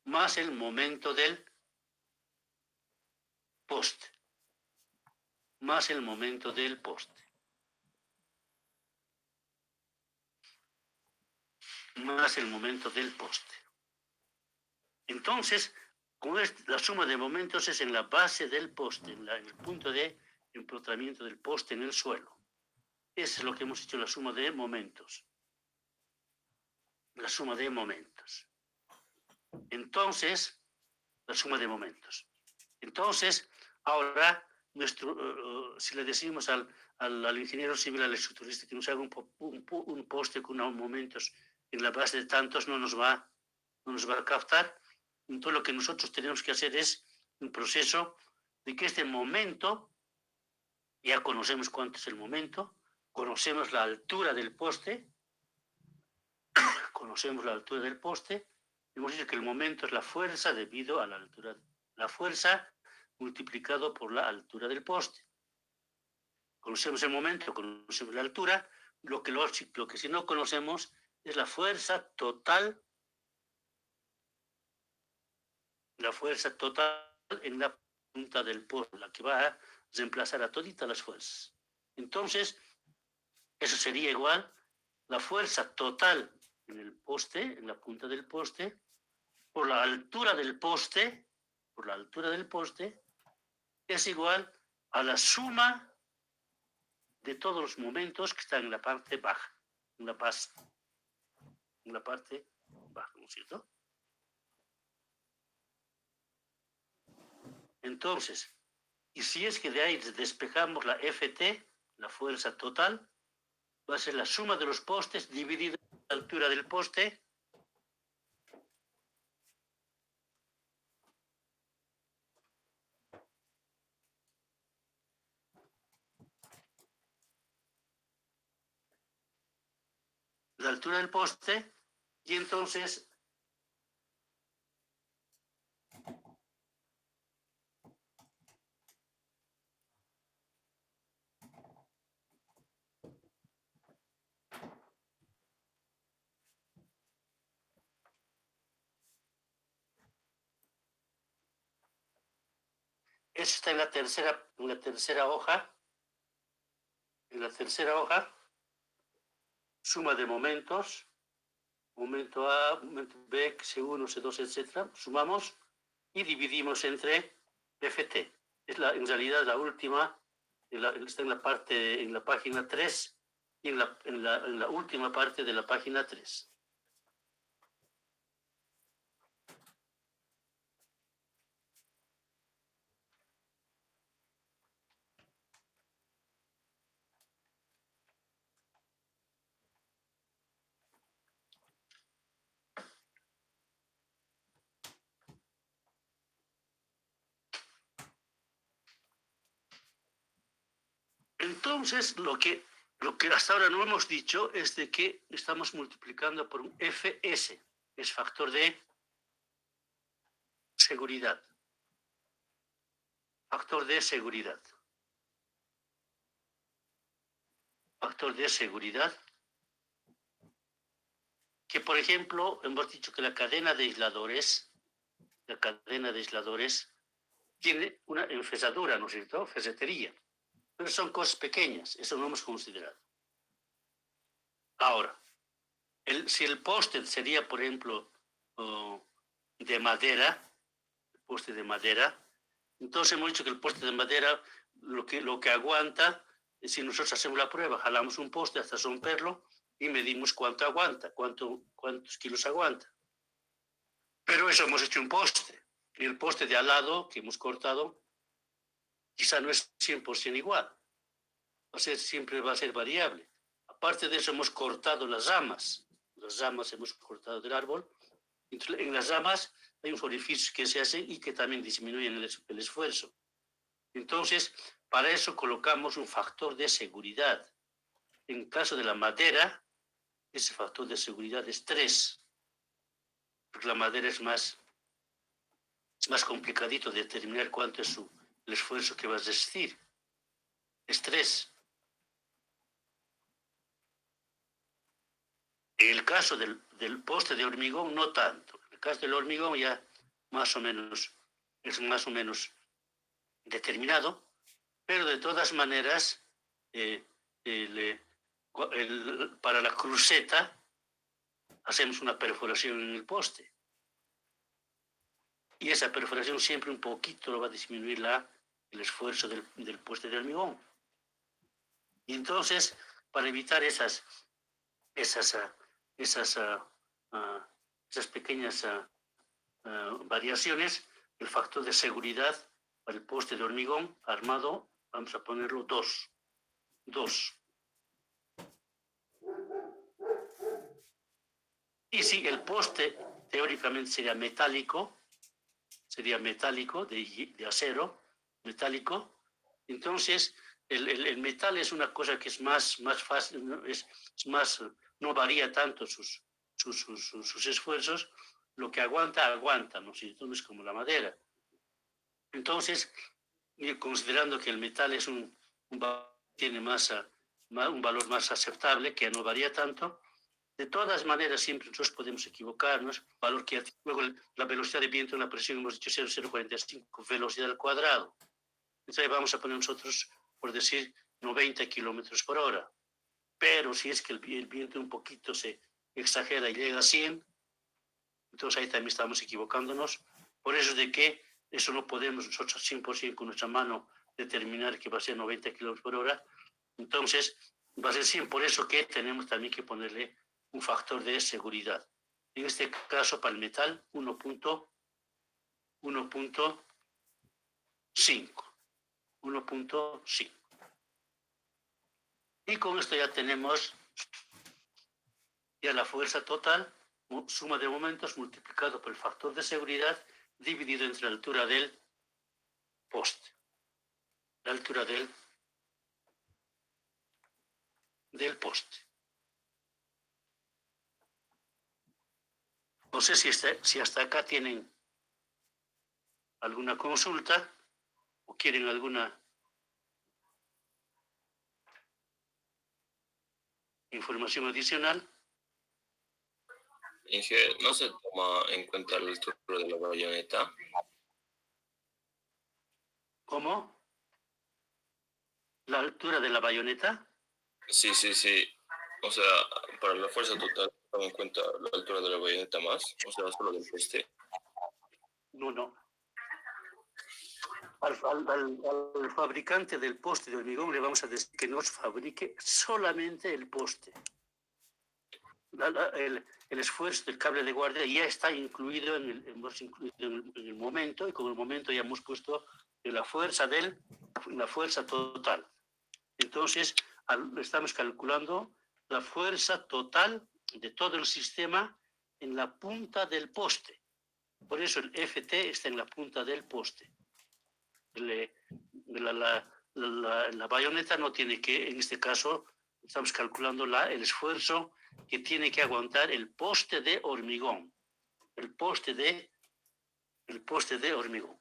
más el momento del poste, más el momento del poste, más el momento del poste. Entonces, la suma de momentos es en la base del poste, en el punto de empotramiento del poste en el suelo. Eso es lo que hemos hecho, la suma de momentos. La suma de momentos. Entonces, la suma de momentos. Entonces, ahora, si le decimos al ingeniero civil, al estructurista, que nos haga un poste con aumentos en la base de tantos, no nos va a captar. Entonces, lo que nosotros tenemos que hacer es un proceso de que este momento, ya conocemos cuánto es el momento, conocemos la altura del poste, hemos dicho que el momento es la fuerza debido a la altura, la fuerza multiplicado por la altura del poste. Conocemos el momento, conocemos la altura, lo que si no conocemos es la fuerza total en la punta del poste, la que va a reemplazar a toditas las fuerzas. Entonces, eso sería igual la fuerza total en el poste, en la punta del poste, por la altura del poste, es igual a la suma de todos los momentos que están en la parte baja, en la parte baja, ¿no es cierto? Entonces, y si es que de ahí despejamos la FT, la fuerza total, va a ser la suma de los postes dividido por la altura del poste, y entonces eso está en la tercera hoja, suma de momentos, momento A, momento B, C1, C2, etc. Sumamos y dividimos entre FT. Es en realidad la última, está en la página 3 y en la última parte de la página 3. Entonces, lo que hasta ahora no hemos dicho es de que estamos multiplicando por un Fs, que es factor de seguridad. Factor de seguridad. Factor de seguridad. Que, por ejemplo, hemos dicho que la cadena de aisladores tiene una enfesadura, ¿no es cierto? Fesetería. Pero son cosas pequeñas, eso no hemos considerado. Ahora, si el poste sería, por ejemplo, de madera, poste de madera, entonces hemos dicho que el poste de madera lo que aguanta, si nosotros hacemos la prueba, jalamos un poste hasta romperlo y medimos cuánto aguanta, cuántos kilos aguanta. Pero eso hemos hecho un poste. Y el poste de al lado que hemos cortado quizá no es 100% igual. Siempre va a ser variable. Aparte de eso, hemos cortado las ramas. Las ramas hemos cortado del árbol. Entonces, en las ramas hay unos orificios que se hacen y que también disminuyen el esfuerzo. Entonces, para eso colocamos un factor de seguridad. En caso de la madera, ese factor de seguridad es 3. Porque la madera es más complicadito de determinar cuánto es el esfuerzo que vas a resistir. Es 3. En el caso del poste de hormigón, no tanto. En el caso del hormigón ya es más o menos determinado, pero de todas maneras, para la cruceta hacemos una perforación en el poste. Y esa perforación siempre un poquito lo va a disminuir el esfuerzo del poste de hormigón. Y entonces, para evitar esas pequeñas variaciones, el factor de seguridad para el poste de hormigón armado, vamos a ponerlo 2. Y si el poste teóricamente sería metálico de acero, metálico, entonces el metal es una cosa que es más fácil, no varía tanto sus esfuerzos, lo que aguanta, ¿no? No es como la madera. Entonces, considerando que el metal es tiene un valor más aceptable, que no varía tanto, de todas maneras siempre nosotros podemos equivocarnos, valor que luego la velocidad de viento en la presión hemos dicho 0,045 velocidad al cuadrado. Entonces vamos a poner nosotros, por decir, 90 kilómetros por hora. Pero si es que el viento un poquito se exagera y llega a 100, entonces ahí también estamos equivocándonos. Por eso de que eso no podemos nosotros 100% con nuestra mano determinar que va a ser 90 kilómetros por hora. Entonces va a ser 100, por eso que tenemos también que ponerle un factor de seguridad. En este caso, para el metal, 1.5. 1.5. Y con esto ya tenemos la fuerza total, suma de momentos multiplicado por el factor de seguridad dividido entre la altura del poste. La altura del poste. No sé si hasta acá tienen alguna consulta o quieren alguna información adicional. Inge, ¿no se toma en cuenta la altura de la bayoneta? ¿Cómo? ¿La altura de la bayoneta? Sí. O sea, para la fuerza total, ¿toma en cuenta la altura de la bayoneta más? O sea, solo del poste. No. Al fabricante del poste de hormigón le vamos a decir que nos fabrique solamente el poste. El esfuerzo del cable de guardia ya está incluido en el momento, y con el momento ya hemos puesto la fuerza total. Entonces, estamos calculando la fuerza total de todo el sistema en la punta del poste. Por eso el FT está en la punta del poste. La la bayoneta no tiene que, en este caso, estamos calculando el esfuerzo que tiene que aguantar el poste de hormigón. El poste de hormigón.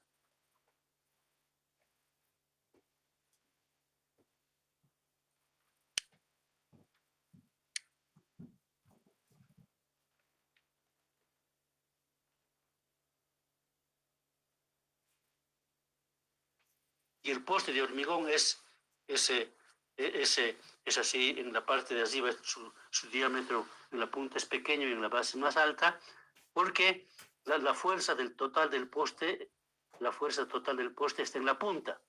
Y el poste de hormigón es así, en la parte de arriba su diámetro en la punta es pequeño y en la base más alta, porque la fuerza total del poste está en la punta.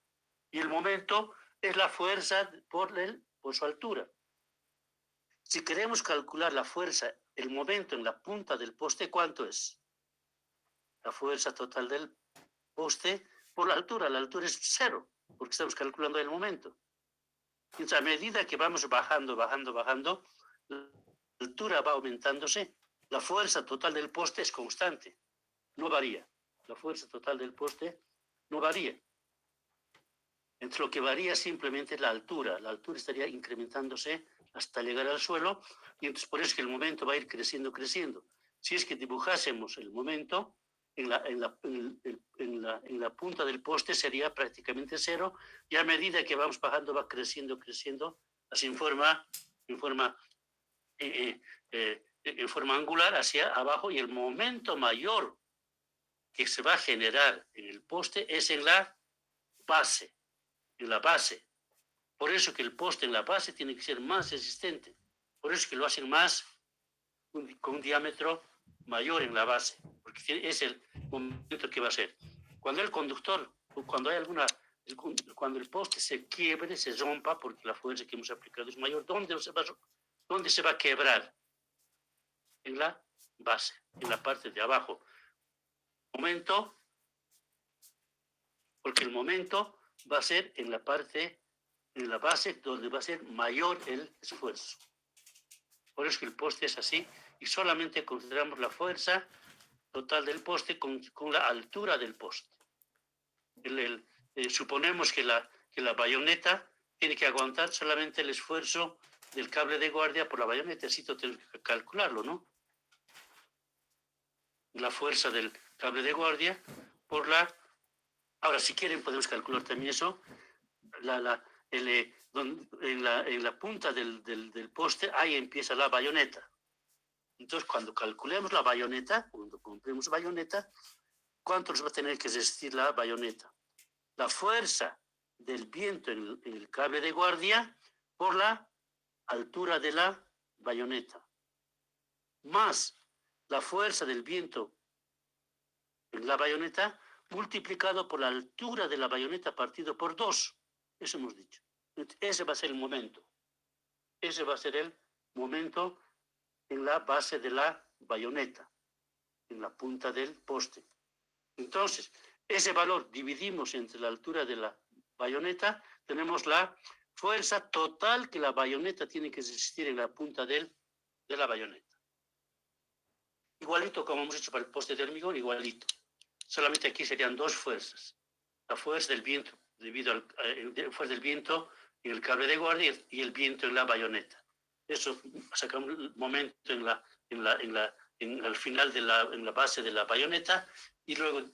Y el momento es la fuerza por su altura. Si queremos calcular la fuerza, el momento en la punta del poste, ¿cuánto es? La fuerza total del poste por la altura es 0, porque estamos calculando el momento. Entonces, a medida que vamos bajando, la altura va aumentándose, la fuerza total del poste es constante, no varía. La fuerza total del poste no varía. Entre lo que varía simplemente es la altura estaría incrementándose hasta llegar al suelo, y entonces por eso es que el momento va a ir creciendo. Si es que dibujásemos el momento, en la punta del poste sería prácticamente 0, y a medida que vamos bajando va creciendo, así en forma angular hacia abajo, y el momento mayor que se va a generar en el poste es en la base. Por eso que el poste en la base tiene que ser más resistente. Por eso que lo hacen más con un diámetro mayor en la base, porque es el momento que va a ser. Cuando el conductor, cuando el poste se quiebre, se rompa, porque la fuerza que hemos aplicado es mayor, ¿dónde se va a quebrar? En la base, en la parte de abajo. Porque el momento va a ser en la base donde va a ser mayor el esfuerzo. Por eso que el poste es así, y solamente consideramos la fuerza total del poste con la altura del poste. Suponemos que la bayoneta tiene que aguantar solamente el esfuerzo del cable de guardia por la bayoneta, así tenemos que calcularlo, ¿no? La fuerza del cable de guardia por la... Ahora, si quieren, podemos calcular también eso. En la punta del poste, ahí empieza la bayoneta. Entonces, cuando calculemos la bayoneta, cuando compremos bayoneta, ¿cuánto nos va a tener que resistir la bayoneta? La fuerza del viento en el cable de guardia por la altura de la bayoneta, más la fuerza del viento en la bayoneta multiplicado por la altura de la bayoneta partido por 2. Eso hemos dicho. Ese va a ser el momento. Ese va a ser el momento en la base de la bayoneta, en la punta del poste. Entonces, ese valor dividimos entre la altura de la bayoneta, tenemos la fuerza total que la bayoneta tiene que resistir en la punta de la bayoneta. Igualito como hemos hecho para el poste de hormigón, igualito. Solamente aquí serían 2 fuerzas. La fuerza del viento, debido a la fuerza del viento en el cable de guardia y el viento en la bayoneta. Eso sacamos el momento al final en la base de la bayoneta, y luego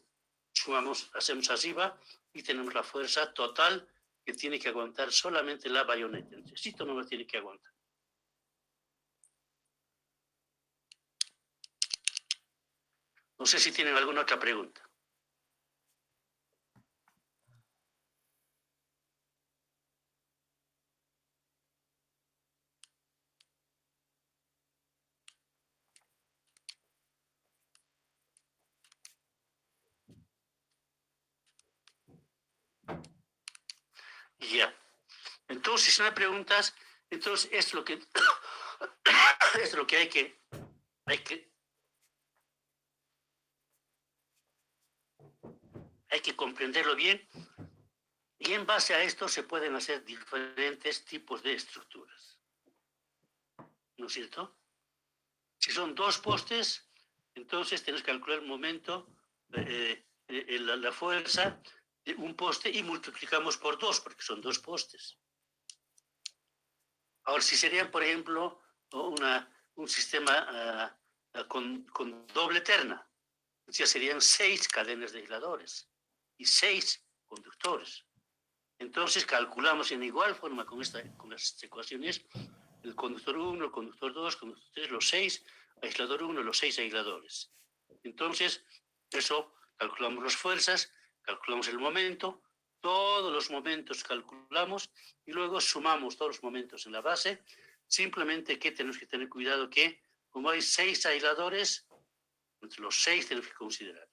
hacemos arriba y tenemos la fuerza total que tiene que aguantar solamente la bayoneta. Necesito no lo tiene que aguantar. No sé si tienen alguna otra pregunta. Ya. Entonces, si no hay preguntas, entonces es lo que es lo que hay que comprenderlo bien, y en base a esto se pueden hacer diferentes tipos de estructuras. ¿No es cierto? Si son 2 postes, entonces tienes que calcular el momento, la fuerza de un poste y multiplicamos por 2, porque son 2 postes. Ahora, si serían, por ejemplo, un sistema con doble terna, ya serían 6 cadenas de aisladores y 6 conductores. Entonces calculamos en igual forma con las ecuaciones el conductor 1, el conductor 2, el conductor 3, los 6, aislador 1, los 6 aisladores. Entonces, eso, calculamos las fuerzas, calculamos el momento, todos los momentos calculamos y luego sumamos todos los momentos en la base. Simplemente que tenemos que tener cuidado que, como hay 6 aisladores, entre los 6 tenemos que considerar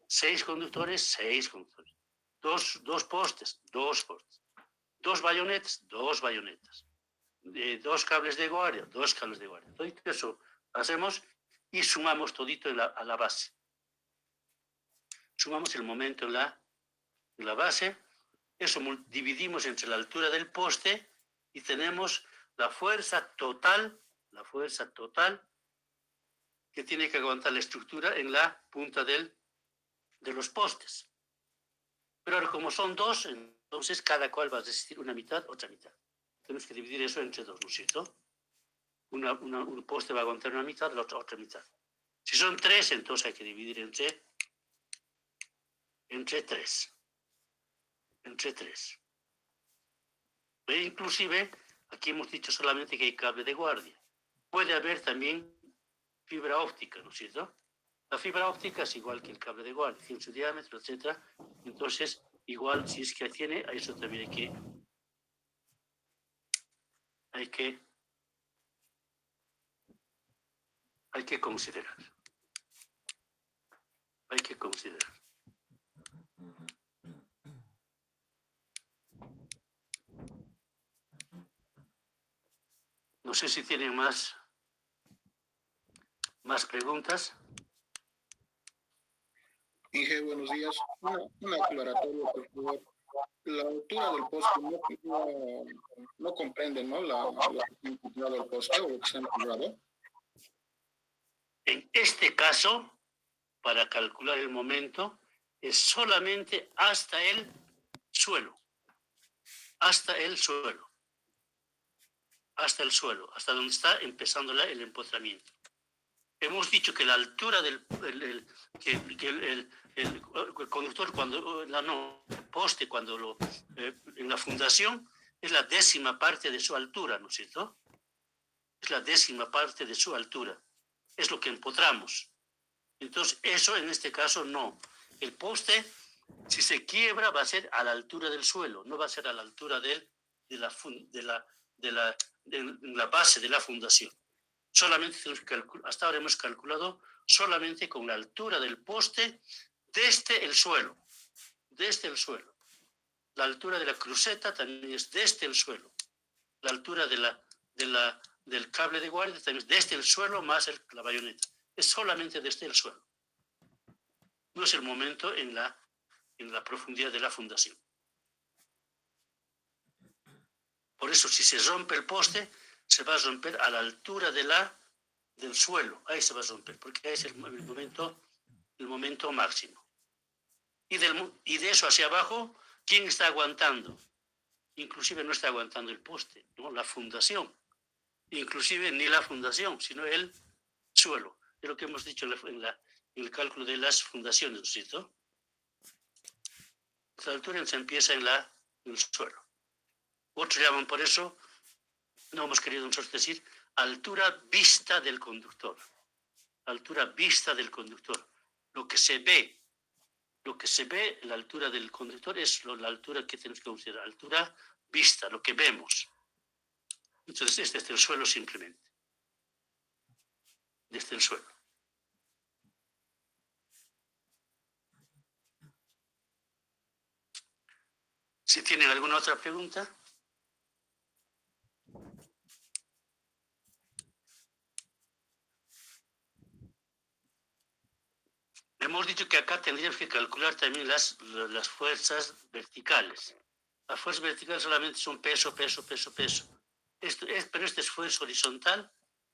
6 conductores, 6 conductores. Dos postes, 2 postes. 2 bayonetas, 2 bayonetas. 2 cables de guardia, 2 cables de guardia. Todo eso hacemos y sumamos todito a la base. Sumamos el momento en la base, eso dividimos entre la altura del poste y tenemos la fuerza total que tiene que aguantar la estructura en la punta de los postes. Pero ahora, como son 2, entonces cada cual va a resistir una mitad, otra mitad. Tenemos que dividir eso entre 2, ¿no es cierto? Un poste va a aguantar una mitad, la otra mitad. Si son 3, entonces hay que dividir entre 3. Entre 3. E inclusive, aquí hemos dicho solamente que hay cable de guardia. Puede haber también fibra óptica, ¿no es cierto? La fibra óptica es igual que el cable de guardia, tiene su diámetro, etc. Entonces, igual, si es que tiene, a eso también hay que considerar. Hay que considerar. No sé si tienen más preguntas. Inge, buenos días. Una aclaratoria, por favor. La altura del poste no comprende, ¿no? La que está integrado al poste o lo que está integrado. En este caso, para calcular el momento, es solamente hasta el suelo. Hasta el suelo. Hasta el suelo, hasta donde está empezando el empotramiento. Hemos dicho que la altura del el conductor, el poste, cuando en la fundación, es la 10ª parte de su altura, ¿no es cierto? Es la 10ª parte de su altura. Es lo que empotramos. Entonces, eso en este caso no. El poste, si se quiebra, va a ser a la altura del suelo, no va a ser a la altura de la base de la fundación. Solamente hasta ahora hemos calculado solamente con la altura del poste desde el suelo. Desde el suelo. La altura de la cruceta también es desde el suelo. La altura del cable de guardia también es desde el suelo más la bayoneta. Es solamente desde el suelo. No es el momento en la profundidad de la fundación. Por eso, si se rompe el poste, se va a romper a la altura del suelo. Ahí se va a romper, porque ahí es el momento máximo. Y de eso hacia abajo, ¿quién está aguantando? Inclusive no está aguantando el poste, ¿no? La fundación. Inclusive ni la fundación, sino el suelo. Es lo que hemos dicho en el cálculo de las fundaciones, ¿no es cierto? La altura se empieza en el suelo. Otros llaman por eso, no hemos querido nosotros decir, altura vista del conductor. Altura vista del conductor. Lo que se ve, la altura del conductor es la altura que tenemos que considerar. Altura vista, lo que vemos. Entonces es desde el suelo simplemente. Desde el suelo. Si tienen alguna otra pregunta. Hemos dicho que acá tendríamos que calcular también las fuerzas verticales. Las fuerzas verticales solamente son peso. Pero este esfuerzo horizontal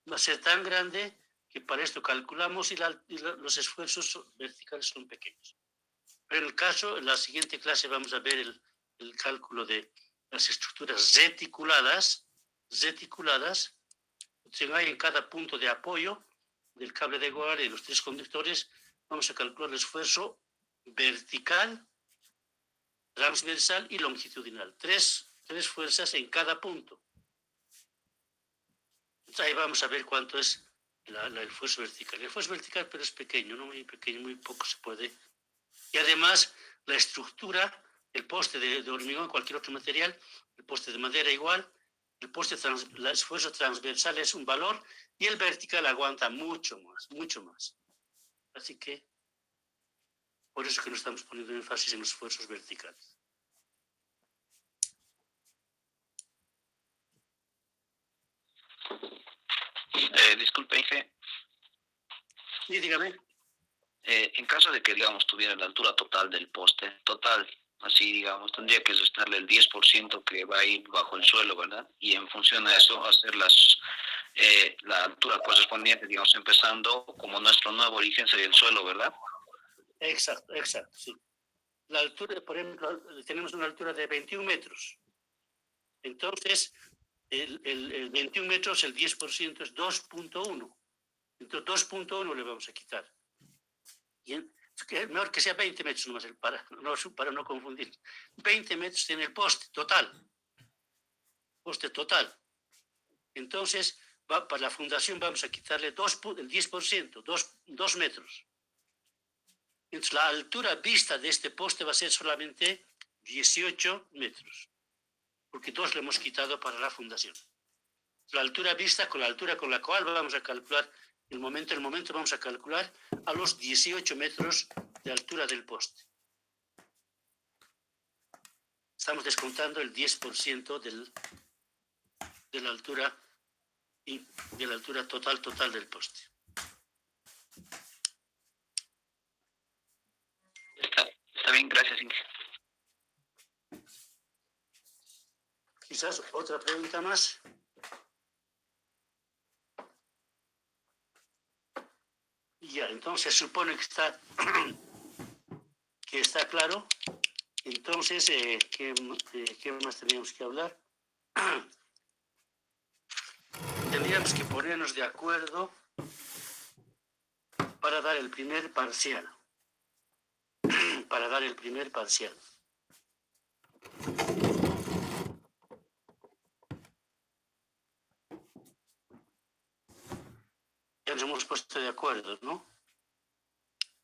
va a ser tan grande que para esto calculamos y los esfuerzos verticales son pequeños. Pero en el caso, en la siguiente clase vamos a ver el cálculo de las estructuras reticuladas, hay en cada punto de apoyo del cable de guardia y los 3 conductores, vamos a calcular el esfuerzo vertical, transversal y longitudinal. Tres fuerzas en cada punto. Entonces ahí vamos a ver cuánto es el esfuerzo vertical. El esfuerzo vertical, pero es pequeño, no muy pequeño, muy poco se puede. Y además, la estructura, el poste de hormigón, cualquier otro material, el poste de madera igual, el esfuerzo transversal es un valor y el vertical aguanta mucho más. Así que, por eso que no estamos poniendo énfasis en los esfuerzos verticales. Disculpe, Inge. Sí, dígame. En caso de que, digamos, tuviera la altura total del poste, total, así, digamos, tendría que restarle el 10% que va a ir bajo el suelo, ¿verdad? Y en función a eso, hacer la altura correspondiente, digamos, empezando como nuestro nuevo origen sería el suelo, ¿verdad? Exacto, sí. La altura, por ejemplo, tenemos una altura de 21 metros. Entonces, el 21 metros, el 10% es 2.1. Entonces, 2.1 le vamos a quitar. Y mejor que sea 20 metros nomás, para no confundir. 20 metros tiene el poste total. Entonces, para la fundación vamos a quitarle el 10%, 2 metros. Entonces, la altura vista de este poste va a ser solamente 18 metros, porque 2 le hemos quitado para la fundación. La altura vista con la altura con la cual vamos a calcular el momento vamos a calcular a los 18 metros de altura del poste. Estamos descontando el 10% de la altura y de la altura total del poste. Está bien, gracias, Inge. Quizás otra pregunta más. Ya, entonces supone que está claro. Entonces, ¿qué más teníamos que hablar? Tendríamos que ponernos de acuerdo para dar el primer parcial. Ya nos hemos puesto de acuerdo, ¿no?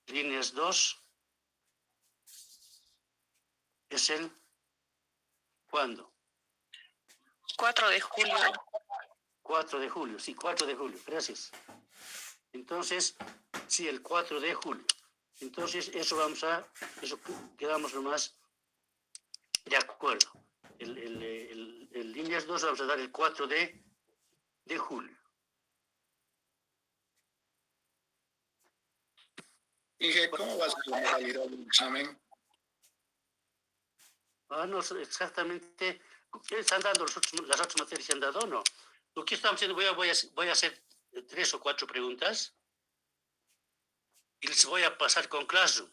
Líneas 2 es el ¿cuándo? 4 de julio. 4 de julio, sí, 4 de julio, gracias. Entonces, sí, el 4 de julio. Entonces, eso quedamos nomás de acuerdo. El líneas 2 vamos a dar el 4 de julio. Inge, ¿cómo va a ser la modalidad del examen? No sé exactamente. ¿Están dando las otras materias que han dado o no? Lo que estamos haciendo, voy a hacer 3 o 4 preguntas y les voy a pasar con Classroom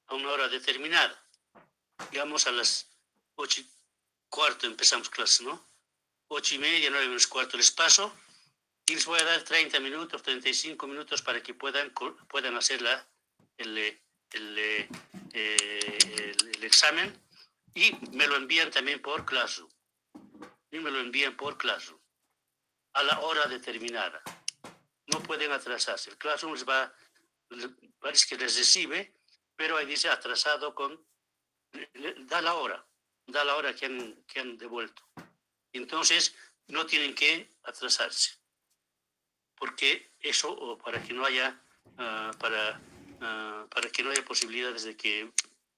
a una hora determinada. Digamos a las 8:15 empezamos clase, ¿no? 8:30, 9:15 les paso y les voy a dar 30 minutos, 35 minutos para que puedan hacer el examen y me lo envían también por Classroom. A la hora determinada. No pueden atrasarse. El Classroom parece que les recibe, pero ahí dice atrasado da la hora que han devuelto. Entonces, no tienen que atrasarse. Porque eso, para que no haya, para que no haya posibilidades de que,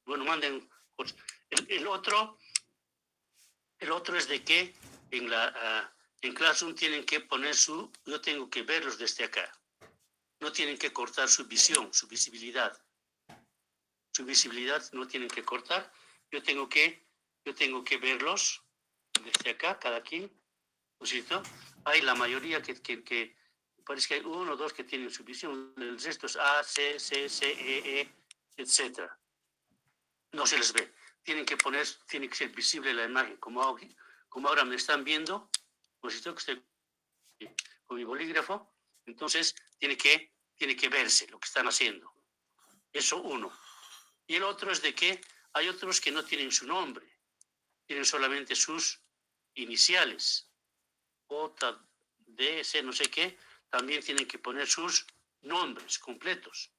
manden. El otro es de que en Classroom tienen que poner yo tengo que verlos desde acá. No tienen que cortar su visión, su visibilidad. Su visibilidad no tienen que cortar. Yo tengo que verlos desde acá, cada quien, ¿no es cierto? Hay la mayoría que parece que hay 1 o 2 que tienen su visión. El resto es A, C, C, C, E, etcétera. No se les ve. Tiene que ser visible la imagen, como ahora me están viendo, pues estoy con mi bolígrafo, entonces tiene que verse lo que están haciendo. Eso uno. Y el otro es de que hay otros que no tienen su nombre, tienen solamente sus iniciales. J, D, C, no sé qué, también tienen que poner sus nombres completos.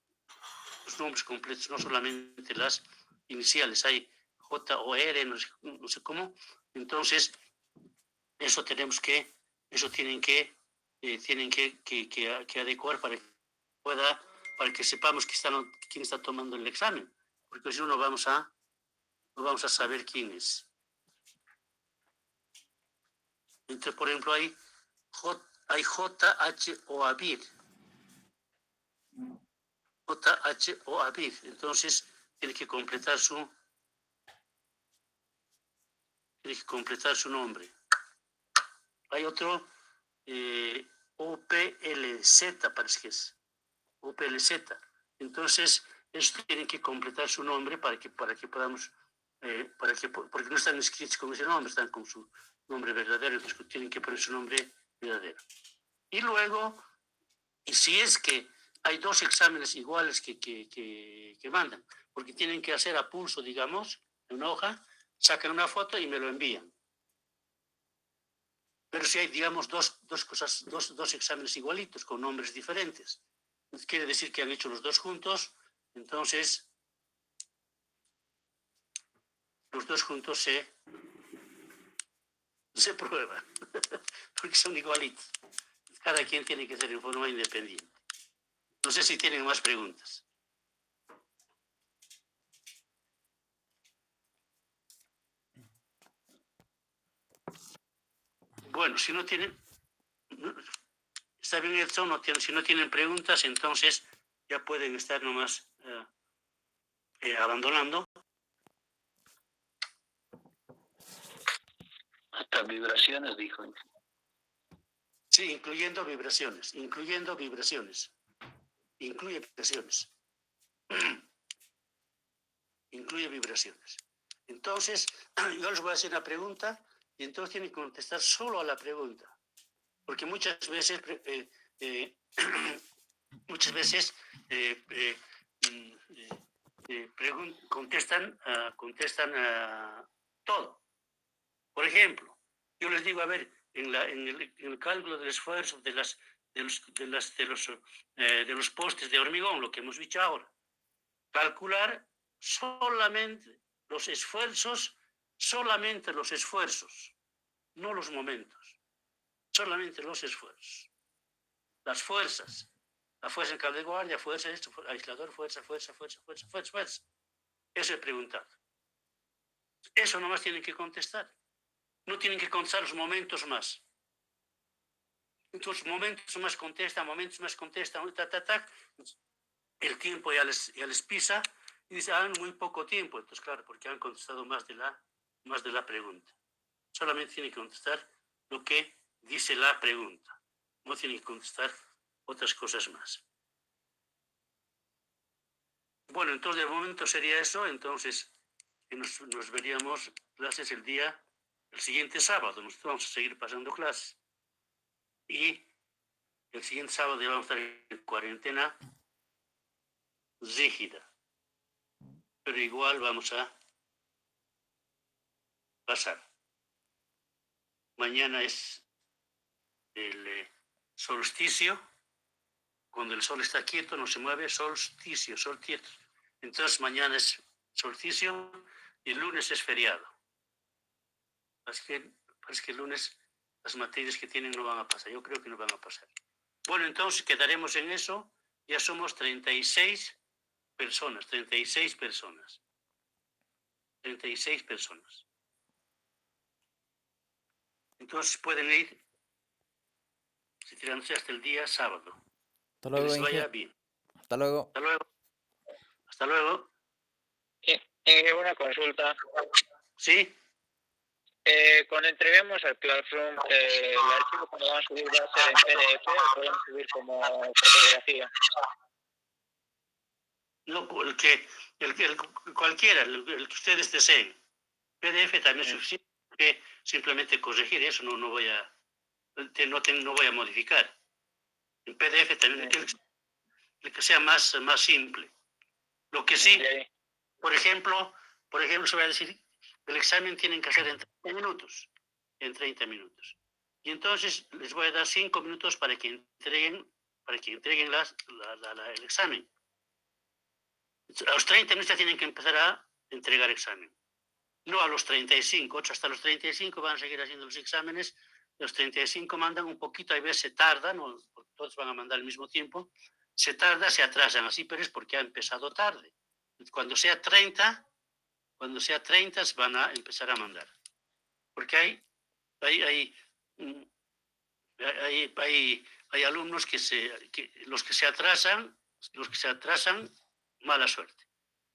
Los nombres completos, no solamente las iniciales. Hay J o R, no sé cómo. Entonces, eso tienen que adecuar para que sepamos quién está tomando el examen, porque si no, no vamos a saber quién es. Entonces, por ejemplo, hay JH o ABIR. JH o ABIR. Entonces, tiene que completar su nombre. Hay otro OPLZ, parece que es. OPLZ. Entonces, estos tienen que completar su nombre para que podamos, porque no están escritos con ese nombre, están con su nombre verdadero, entonces tienen que poner su nombre verdadero. Y luego, y si es que hay dos exámenes iguales que mandan, porque tienen que hacer a pulso, digamos, en una hoja, sacan una foto y me lo envían. Pero si hay, digamos, dos exámenes igualitos con nombres diferentes, quiere decir que han hecho los dos juntos, entonces los dos juntos se prueban, porque son igualitos. Cada quien tiene que ser en forma independiente. No sé si tienen más preguntas. Bueno, si no tienen, está bien Edson, si no tienen preguntas, entonces ya pueden estar nomás abandonando. Hasta vibraciones, dijo. Sí, incluye vibraciones. Incluye vibraciones. Incluye vibraciones. Entonces, yo les voy a hacer una pregunta y entonces tienen que contestar solo a la pregunta. Porque muchas veces contestan todo. Por ejemplo, yo les digo, a ver, en el cálculo del esfuerzo de los postes de hormigón, lo que hemos dicho ahora, calcular solamente los esfuerzos, no los momentos, solamente los esfuerzos, las fuerzas, la fuerza en cable de guardia, fuerza esto, aislador, fuerza. Eso he preguntado. Eso nomás tienen que contestar. No tienen que contestar los momentos más. Entonces, momentos más contestan, el tiempo ya les pisa y dice, muy poco tiempo. Entonces, claro, porque han contestado más de la pregunta. Solamente tienen que contestar lo que dice la pregunta. No tienen que contestar otras cosas más. Bueno, entonces de momento sería eso. Entonces, nos veríamos clases el siguiente sábado. Nosotros vamos a seguir pasando clases. Y el siguiente sábado ya vamos a estar en cuarentena rígida. Pero igual vamos a pasar. Mañana es el solsticio. Cuando el sol está quieto, no se mueve, solsticio, sol quieto. Entonces mañana es solsticio y el lunes es feriado. Parece que el lunes las materias que tienen no van a pasar. Yo creo que no van a pasar. Bueno, entonces quedaremos en eso. Ya somos 36 personas. 36 personas. Entonces pueden ir retirándose hasta el día sábado. Hasta luego, que les vaya Inge. bien. Hasta luego. Hasta luego. Una consulta. ¿Sí? Cuando entreguemos al Classroom, el archivo que vamos a subir va a ser en PDF o podemos subir como fotografía. No, cualquiera, el que ustedes deseen. PDF también es suficiente, simplemente corregir eso, no voy a modificar. En PDF también, el que sea más simple. Lo que sí, por ejemplo, se va a decir, el examen tienen que hacer en 30 minutos. En 30 minutos. Y entonces les voy a dar 5 minutos para que entreguen el examen. A los 30 minutos ya tienen que empezar a entregar examen. No a los 35, hasta los 35 van a seguir haciendo los exámenes. Los 35 mandan un poquito, a veces se tardan, no, todos van a mandar al mismo tiempo. Se tarda, se atrasan así, pero es porque ha empezado tarde. Cuando sea 30 se van a empezar a mandar. Porque hay alumnos los que se atrasan, mala suerte.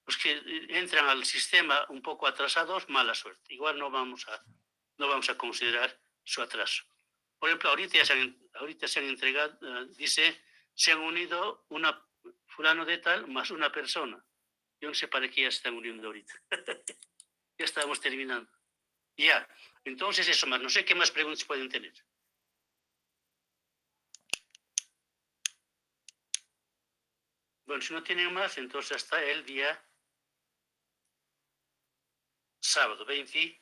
Los que entran al sistema un poco atrasados, mala suerte. Igual no vamos a considerar su atraso. Por ejemplo, ahorita se han entregado, dice, se han unido fulano de tal más una persona. Yo no sé para qué ya se están uniendo ahorita. Ya estamos terminando. Ya, entonces eso más. No sé qué más preguntas pueden tener. Bueno, si no tienen más, entonces hasta el día sábado 20.